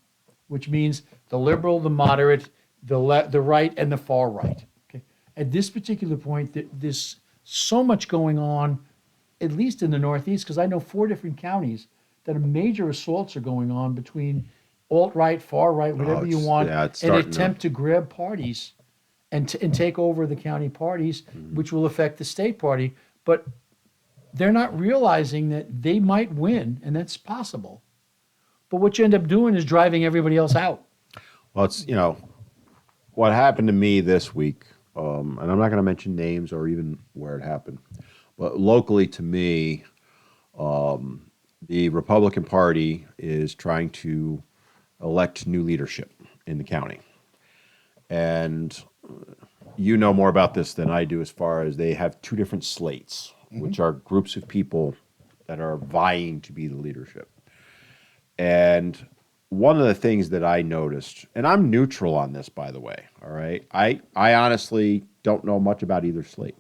which means the liberal, the moderate, the right, and the far right. Okay, at this particular point, there's so much going on, at least in the Northeast, because I know 4 different counties that major assaults are going on between alt-right, far-right, whatever you it's- want, yeah, it's an starting to- attempt to grab parties and take over the county parties, which will affect the state party. But they're not realizing that they might win, and that's possible. But what you end up doing is driving everybody else out. Well, it's, you know, what happened to me this week, and I'm not going to mention names or even where it happened, but locally to me, the Republican Party is trying to elect new leadership in the county. And you know more about this than I do as far as they have 2 different slates, which are groups of people that are vying to be the leadership. And one of the things that I noticed, and I'm neutral on this, by the way, all right? I honestly don't know much about either slate.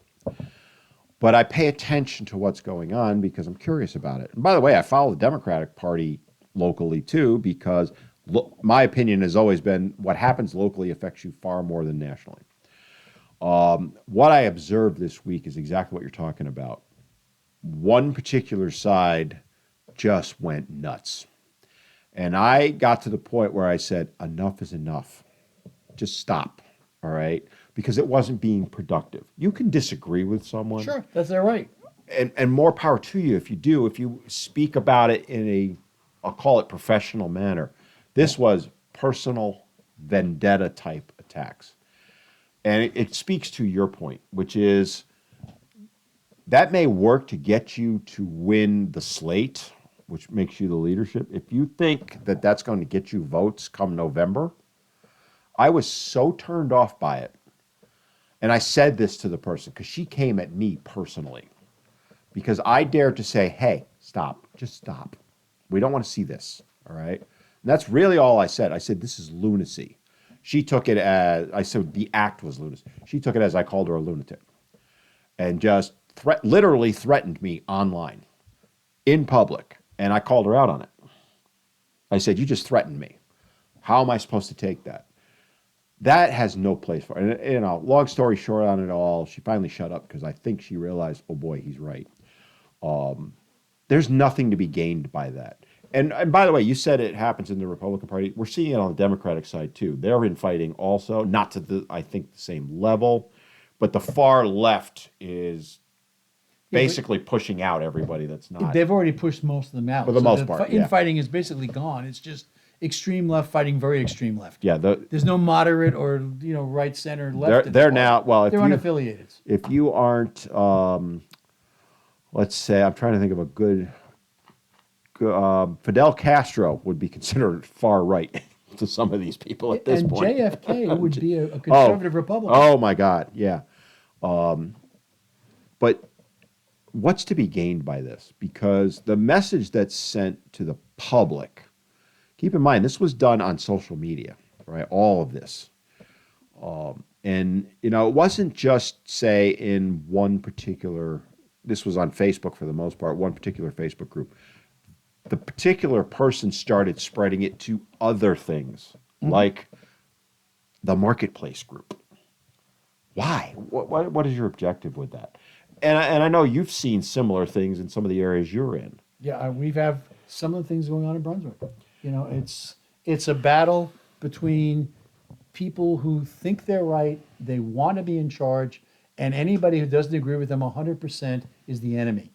But I pay attention to what's going on because I'm curious about it. And by the way, I follow the Democratic Party locally too because my opinion has always been what happens locally affects you far more than nationally. What I observed this week is exactly what you're talking about. one particular side just went nuts. And I got to the point where I said, enough is enough. Just stop. All right. Because it wasn't being productive. You can disagree with someone. Sure, that's their right. And more power to you if you do, if you speak about it in a, I'll call it professional manner. This was personal vendetta type attacks. And it speaks to your point, which is that may work to get you to win the slate, which makes you the leadership. If you think that that's going to get you votes come November, I was so turned off by it. And I said this to the person because she came at me personally because I dared to say, hey, stop, just stop. We don't want to see this, all right? And that's really all I said. I said, this is lunacy. She took it as, I said the act was lunacy. She took it as I called her a lunatic and just literally threatened me online in public. And I called her out on it. I said, you just threatened me. How am I supposed to take that? That has no place for it. And, you know, long story short on it all, she finally shut up because I think she realized, oh boy, he's right. There's nothing to be gained by that. And by the way, you said it happens in the Republican Party. We're seeing it on the Democratic side too. They're infighting also, not to the, I think, the same level, but the far left is basically pushing out everybody that's not. They've already pushed most of them out. For the most part, yeah. Infighting is basically gone. It's just extreme left fighting very extreme left. Yeah, There's no moderate or right, center, left. they're now, well, if they're you, unaffiliated. if you aren't, let's say, I'm trying to think of a good, Fidel Castro would be considered far right to some of these people at this and point. JFK would be a conservative Republican. Oh my God, yeah. But what's to be gained by this? Because the message that's sent to the public, keep in mind, this was done on social media, right? All of this. And, it wasn't just, say, in one particular, this was on Facebook for the most part, one particular Facebook group. The particular person started spreading it to other things, like the marketplace group. Why? What is your objective with that? And I know you've seen similar things in some of the areas you're in. Yeah, we've have some of the things going on in Brunswick. It's a battle between people who think they're right, they want to be in charge, and anybody who doesn't agree with them 100% is the enemy.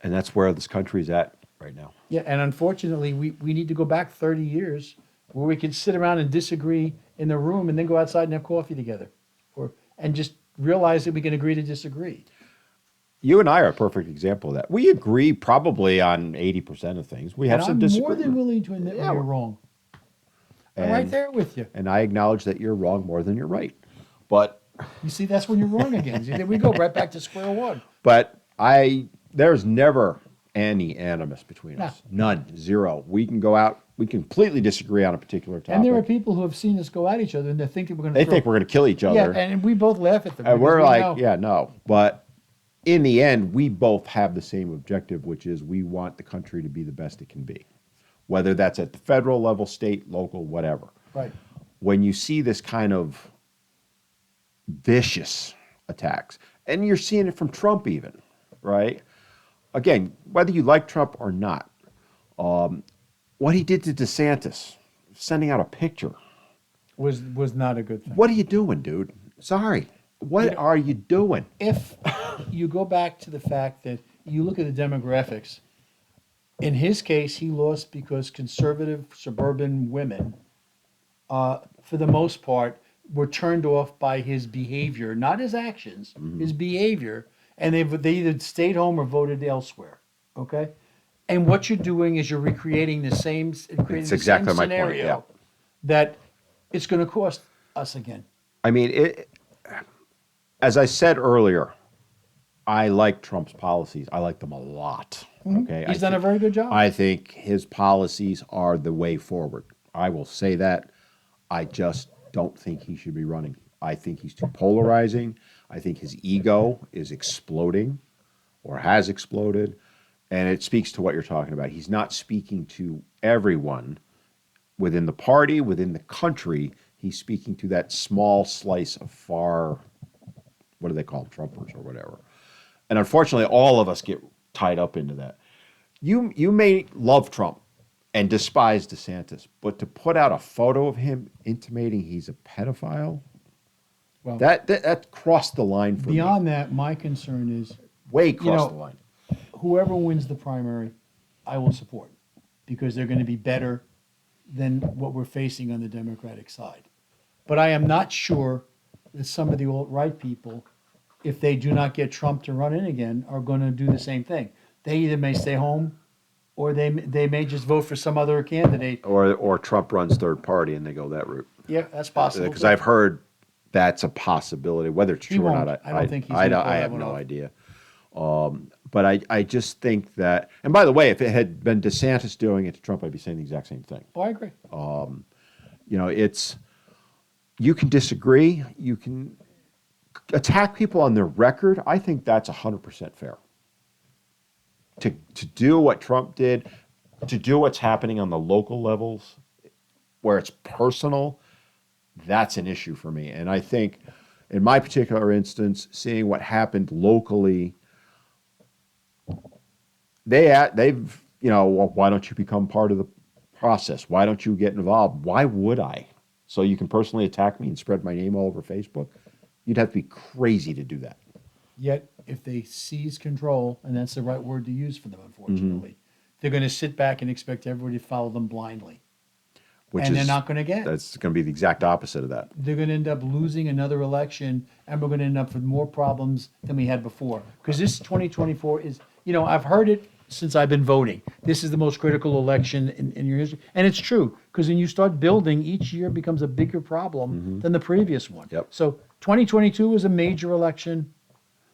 And that's where this country's at right now. Yeah, and unfortunately, we need to go back 30 years where we can sit around and disagree in the room and then go outside and have coffee together, and just realize that we can agree to disagree. You and I are a perfect example of that. We agree probably on 80% of things. We have some I'm more disagreement. than willing to admit when you're wrong. I'm right there with you. And I acknowledge that you're wrong more than you're right. But You see, that's when you're wrong again. See, there we go, right back to square one. there's never any animus between us. None. Zero. We can go out. We completely disagree on a particular topic. And there are people who have seen us go at each other and they think that we're going to They think we're going to kill each other. Yeah, and we both laugh at them. And because we're we like, know- yeah, no. But in the end, we both have the same objective, which is we want the country to be the best it can be, whether that's at the federal level, state, local, whatever. Right. When you see this kind of vicious attacks, and you're seeing it from Trump even, right? Again, whether you like Trump or not, what he did to DeSantis, sending out a picture. Was not a good thing. What are you doing, dude? Sorry. What are you doing? If you go back to the fact that you look at the demographics, in his case, he lost because conservative suburban women, for the most part, were turned off by his behavior, not his actions, his behavior, and they either stayed home or voted elsewhere. Okay, and what you're doing is you're recreating the same, It's exactly my point, scenario yeah. that it's going to cost us again. I mean, as I said earlier, I like Trump's policies. I like them a lot. Okay, He's done a very good job. I think his policies are the way forward. I will say that. I just don't think he should be running. I think he's too polarizing. I think his ego is exploding or has exploded. And it speaks to what you're talking about. He's not speaking to everyone within the party, within the country. He's speaking to that small slice of far, what do they call them, Trumpers or whatever. And unfortunately, all of us get tied up into that. You may love Trump and despise DeSantis, but to put out a photo of him intimating he's a pedophile, Well, that crossed the line for me. beyond that, my concern is Way crossed know, the line. whoever wins the primary, I will support because they're going to be better than what we're facing on the Democratic side. But I am not sure that some of the alt-right people, if they do not get Trump to run in again, are going to do the same thing. They either may stay home or they may just vote for some other candidate. Or Trump runs third party and they go that route. Yeah, that's possible. Because I've heard that's a possibility. Whether it's He true or won't. not, I don't think he's I, gonna pull I that have one no off. idea. But I just think that, and by the way, if it had been DeSantis doing it to Trump, I'd be saying the exact same thing. Oh, I agree. You can disagree, you can attack people on their record. I think that's 100% fair. To do what Trump did, to do what's happening on the local levels, where it's personal, that's an issue for me. And I think, in my particular instance, seeing what happened locally, they've well, why don't you become part of the process? Why don't you get involved? Why would I? So you can personally attack me and spread my name all over Facebook? You'd have to be crazy to do that. Yet, if they seize control, and that's the right word to use for them, unfortunately, they're going to sit back and expect everybody to follow them blindly. And they're not going to get it. That's going to be the exact opposite of that. They're going to end up losing another election, and we're going to end up with more problems than we had before. Because this 2024 is, I've heard it since I've been voting. This is the most critical election in your history. And it's true, because when you start building, each year becomes a bigger problem than the previous one. Yep. So 2022 is a major election.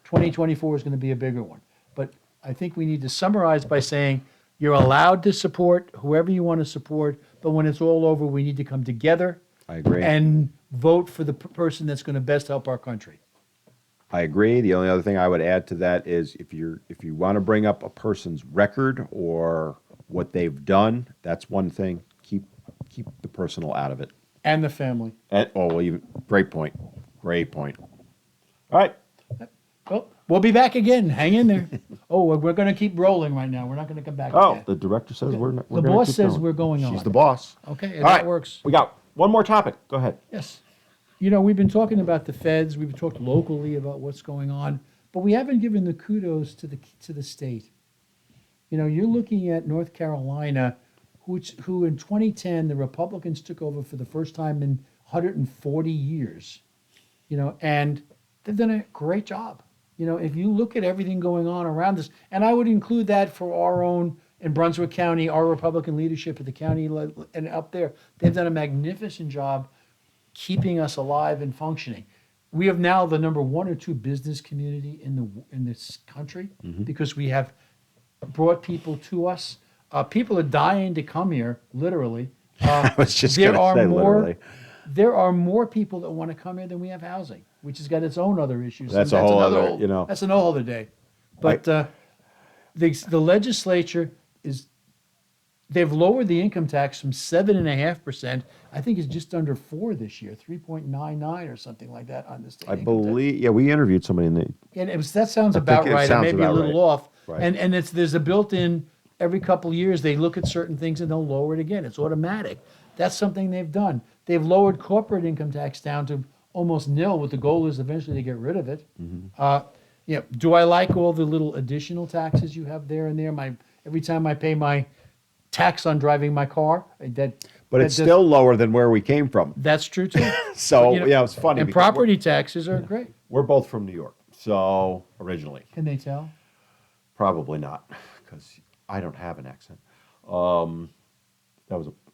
2024 is going to be a bigger one. But I think we need to summarize by saying you're allowed to support whoever you want to support, but when it's all over, we need to come together. I agree. And vote for the person that's going to best help our country. I agree. The only other thing I would add to that is if you want to bring up a person's record or what they've done, that's one thing. Keep the personal out of it. And the family. Great point. Great point. All right. Well, we'll be back again. Hang in there. We're going to keep rolling right now. We're not going to come back Oh, again. the director says we're not. The boss says we're going on. She's the boss. Okay, All that right. works. We got one more topic. Go ahead. Yes. We've been talking about the feds. We've talked locally about what's going on, but we haven't given the kudos to the state. You're looking at North Carolina, who in 2010 the Republicans took over for the first time in 140 years. And they've done a great job. If you look at everything going on around us, and I would include that for our own in Brunswick County, our Republican leadership at the county and up there, they've done a magnificent job keeping us alive and functioning. We have now the number one or two business community in this country because we have brought people to us. People are dying to come here, literally. I was just going to say literally. There are more people that want to come here than we have housing, which has got its own other issues. That's a whole other, That's an whole other day. But the legislature they've lowered the income tax from 7.5%. I think it's just under 4 this year, 3.99 or something like that on the state. I believe. Yeah, we interviewed somebody in the. And that sounds about right. It may be a little off. Right. And there's a built-in. Every couple of years they look at certain things and they'll lower it again. It's automatic. That's something they've done. They've lowered corporate income tax down to almost nil. What the goal is eventually to get rid of it. Do I like all the little additional taxes you have there and there? Every time I pay my tax on driving my car, But it's still lower than where we came from. That's true too. So it's funny. And because property taxes are great. We're both from New York, so originally. Can they tell? Probably not, because I don't have an accent. Never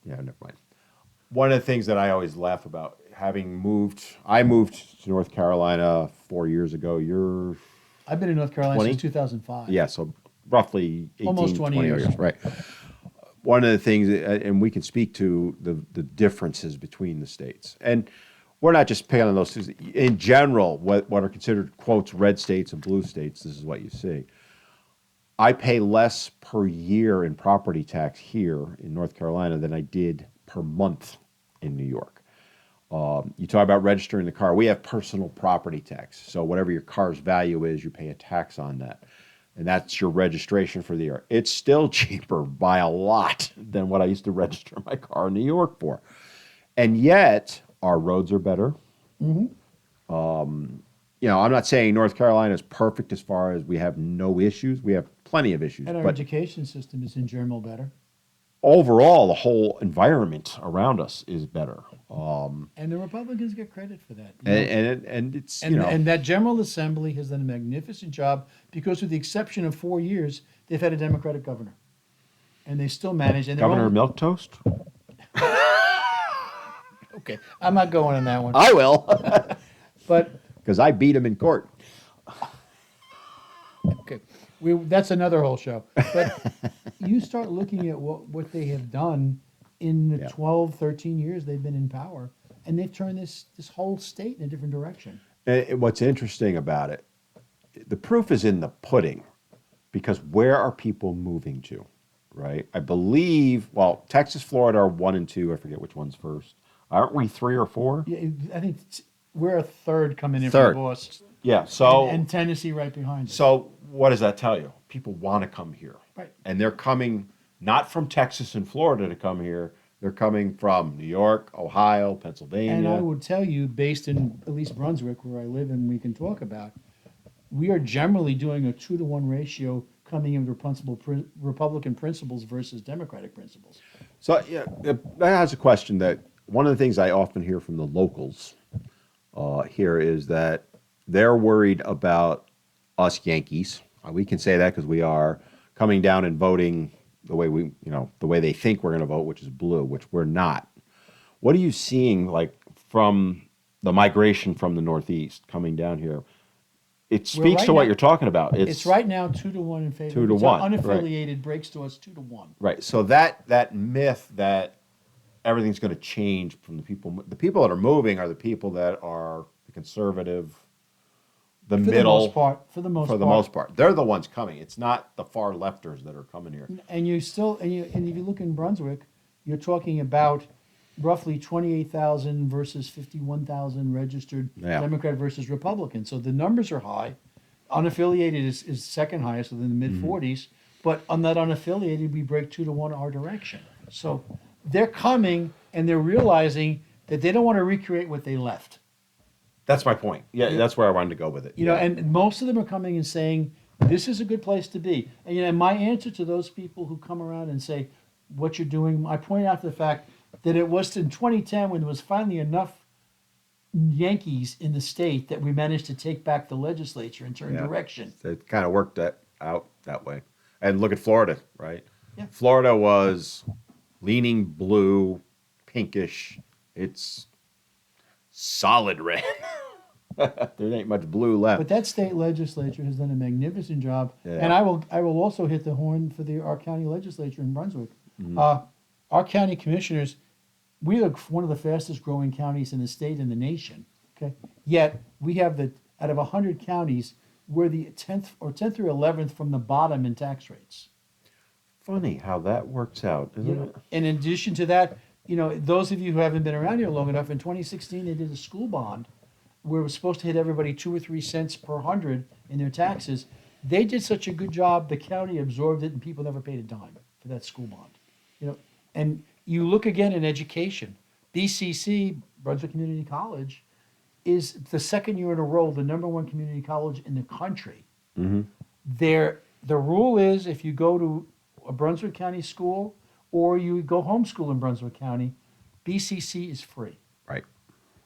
mind. One of the things that I always laugh about, I moved to North Carolina 4 years ago. I've been in North Carolina 20? since 2005. Yeah, so roughly 18, Almost 20 years. Right. One of the things, and we can speak to the differences between the states. And we're not just picking on those two. In general, what are considered, quotes, red states and blue states, this is what you see. I pay less per year in property tax here in North Carolina than I did per month in New York. You talk about registering the car. We have personal property tax. So whatever your car's value is, you pay a tax on that. And that's your registration for the year. It's still cheaper by a lot than what I used to register my car in New York for. And yet, our roads are better. I'm not saying North Carolina is perfect as far as we have no issues. We have plenty of issues. And our But education system is in general better. overall, the whole environment around us is better. And the Republicans get credit for that. And it's, And that General Assembly has done a magnificent job because, with the exception of 4 years, they've had a Democratic governor. And they still manage. And they're Governor only- Milquetoast? Okay, I'm not going on that one. I will, But because I beat him in court. okay, that's another whole show. But you start looking at what they have done in the Yeah. 12, 13 years they've been in power, and they've turned this whole state in a different direction. And what's interesting about it, the proof is in the pudding, because where are people moving to, right? I believe, well, Texas, Florida are 1 and 2. I forget which one's first. Aren't we 3 or 4? Yeah, I think we're a third coming in Third. from Boston. Yeah. So, And Tennessee right behind us. so what does that tell you? People want to come here, Right. and they're coming not from Texas and Florida to come here. They're coming from New York, Ohio, Pennsylvania. And I would tell you, based in at least Brunswick, where I live and we can talk about, we are generally doing a 2-to-1 ratio coming in with Republican principles versus Democratic principles. So yeah, that has a question that one of the things I often hear from the locals here is that they're worried about us Yankees. We can say that because we are coming down and voting the way the way they think we're going to vote, which is blue, which we're not. What are you seeing like from the migration from the Northeast coming down here? It speaks right to what now- you're talking about. It's right now 2-to-1 in favor. 2 to It's 1, right. Unaffiliated breaks to us 2-to-1. Right. So that myth that everything's going to change from the people that are moving are the people that are the conservative, the For middle, the most part. For the most for the part. most part. They're the ones coming. It's not the far lefters that are coming here. And you still, and if you look in Brunswick, you're talking about roughly 28,000 versus 51,000 registered Yeah. Democrat versus Republican. So the numbers are high. Unaffiliated is second highest within the mid 40s. But on that unaffiliated, we break 2-to-1 our direction. So they're coming and they're realizing that they don't want to recreate what they left. That's my point. Yeah, that's where I wanted to go with it. You know, and most of them are coming and saying, this is a good place to be. And my answer to those people who come around and say, what you're doing, I point out the fact that it was in 2010 when there was finally enough Yankees in the state that we managed to take back the legislature and turn Yeah. direction. It kind of worked out that way. And look at Florida, right? Yeah. Florida was leaning blue, pinkish. It's solid red. There ain't much blue left. But that state legislature has done a magnificent job. Yeah. And I will also hit the horn for our county legislature in Brunswick. Mm-hmm. Our county commissioners, we are one of the fastest growing counties in the state and the nation. Okay, yet we have out of 100 counties, we're the 10th or 11th from the bottom in tax rates. Funny how that works out, isn't You know, it? and in addition to that, those of you who haven't been around here long enough, in 2016 they did a school bond where it was supposed to hit everybody 2 or 3 cents per 100 in their taxes. They did such a good job, the county absorbed it, and people never paid a dime for that school bond. And you look again in education. BCC, Brunswick Community College, is the second year in a row the #1 community college in the country. Mm-hmm. The rule is if you go to a Brunswick County school or you go homeschool in Brunswick County, BCC is free. Right.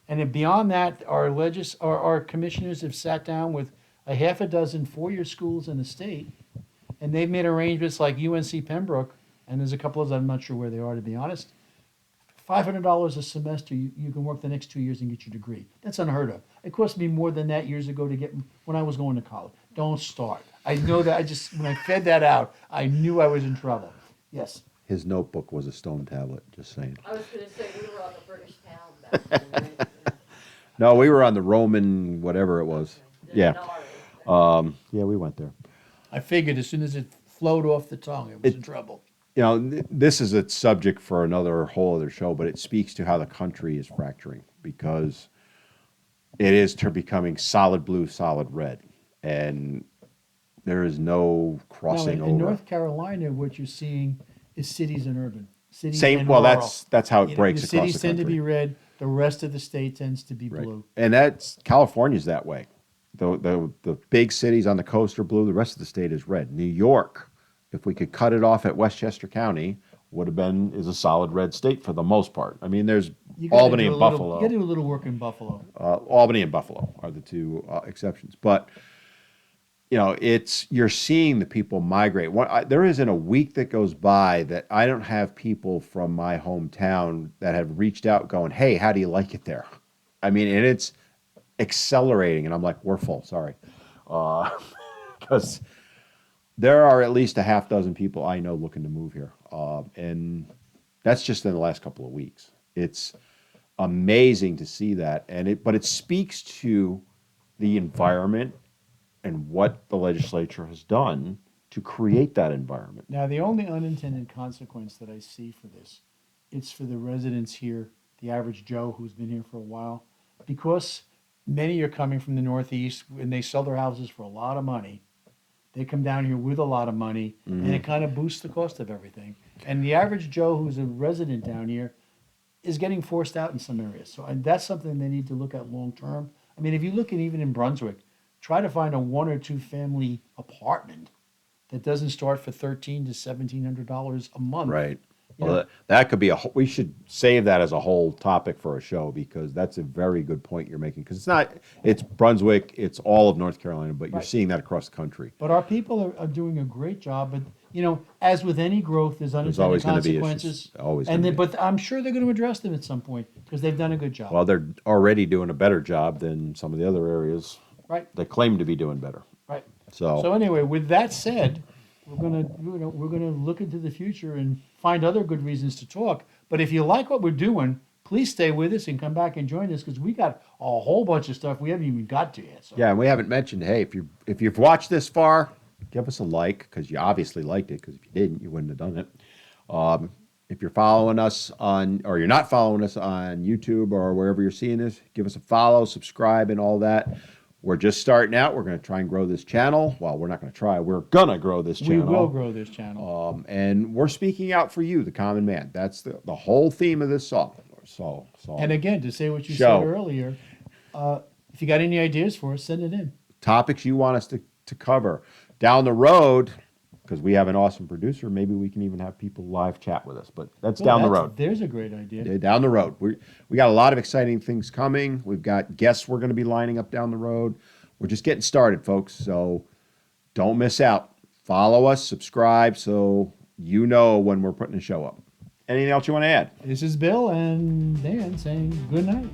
And then beyond that, our commissioners have sat down with a half a dozen 4-year schools in the state, and they've made arrangements like UNC Pembroke, and there's a couple of them, I'm not sure where they are, to be honest. $500 a semester, you can work the next 2 years and get your degree. That's unheard of. It cost me more than that years ago when I was going to college. Don't start. I know that when I fed that out, I knew I was in trouble. Yes. His notebook was a stone tablet, just saying. I was gonna say, we were on the British pound back then, right? No, we were on the Roman, whatever it was. Yeah. Denari. Yeah, we went there. I figured as soon as it flowed off the tongue, it was in trouble. this is a subject for another whole other show, but it speaks to how the country is fracturing because it is becoming solid blue, solid red, and there is no Now, crossing in over. North Carolina, what you're seeing is cities and urban, cities Same. and Well, rural. that's how it You know, breaks the across cities the tend to country. be red. The rest of the state tends to be Right. blue. And that's California's that way. The big cities on the coast are blue. The rest of the state is red. New York, if we could cut it off at Westchester County, is a solid red state for the most part. I mean, there's You got to Albany do a and little. Buffalo. You got to do a little work in Buffalo. Albany and Buffalo are the two exceptions. But you're seeing the people migrate. There isn't a week that goes by that I don't have people from my hometown that have reached out going, "Hey, how do you like it there?" I mean, and it's accelerating, and I'm like, "We're full, sorry," because there are at least a half dozen people I know looking to move here, and that's just in the last couple of weeks. It's amazing to see that, but it speaks to the environment and what the legislature has done to create that environment. Now, the only unintended consequence that I see for this, it's for the residents here, the average Joe who's been here for a while, because many are coming from the Northeast and they sell their houses for a lot of money. They come down here with a lot of money, and it kind of boosts the cost of everything. And the average Joe who's a resident down here is getting forced out in some areas. So and that's something they need to look at long term. I mean, if you look at even in Brunswick, try to find a one or two family apartment that doesn't start for $1,300 to $1,700 a month. Right. You Well, know, that could be we should save that as a whole topic for a show because that's a very good point you're making. Because it's Brunswick, it's all of North Carolina, but you're Right. seeing that across the country. but our people are doing a great job. But as with any growth, there's unintended always gonna be issues. consequences. Always and gonna then, be. but I'm sure they're going to address them at some point because they've done a good job. Well, they're already doing a better job than some of the other areas right, that claim to be doing better. right. So, So anyway, with that said, we're gonna look into the future and find other good reasons to talk. But if you like what we're doing, please stay with us and come back and join us because we got a whole bunch of stuff we haven't even got to yet. So. yeah, and we haven't mentioned, hey, if you've watched this far, give us a like because you obviously liked it. Because if you didn't, you wouldn't have done it. If you're following us or you're not following us on YouTube or wherever you're seeing this, give us a follow, subscribe, and all that. We're just starting out. We're going to try and grow this channel. Well, we're not going to try. We're going to grow this We channel. will grow this channel. And we're speaking out for you, the common man. That's the whole theme of this song. So, And again, to say what you Show. said earlier, if you got any ideas for us, send it in. topics you want us to cover down the road, because we have an awesome producer, maybe we can even have people live chat with us. But that's Well, down the road. There's a great idea. Yeah, down the road. We got a lot of exciting things coming. We've got guests we're going to be lining up down the road. We're just getting started, folks. So don't miss out. Follow us, subscribe, so you know when we're putting a show up. Anything else you want to add? This is Bill and Dan saying good night.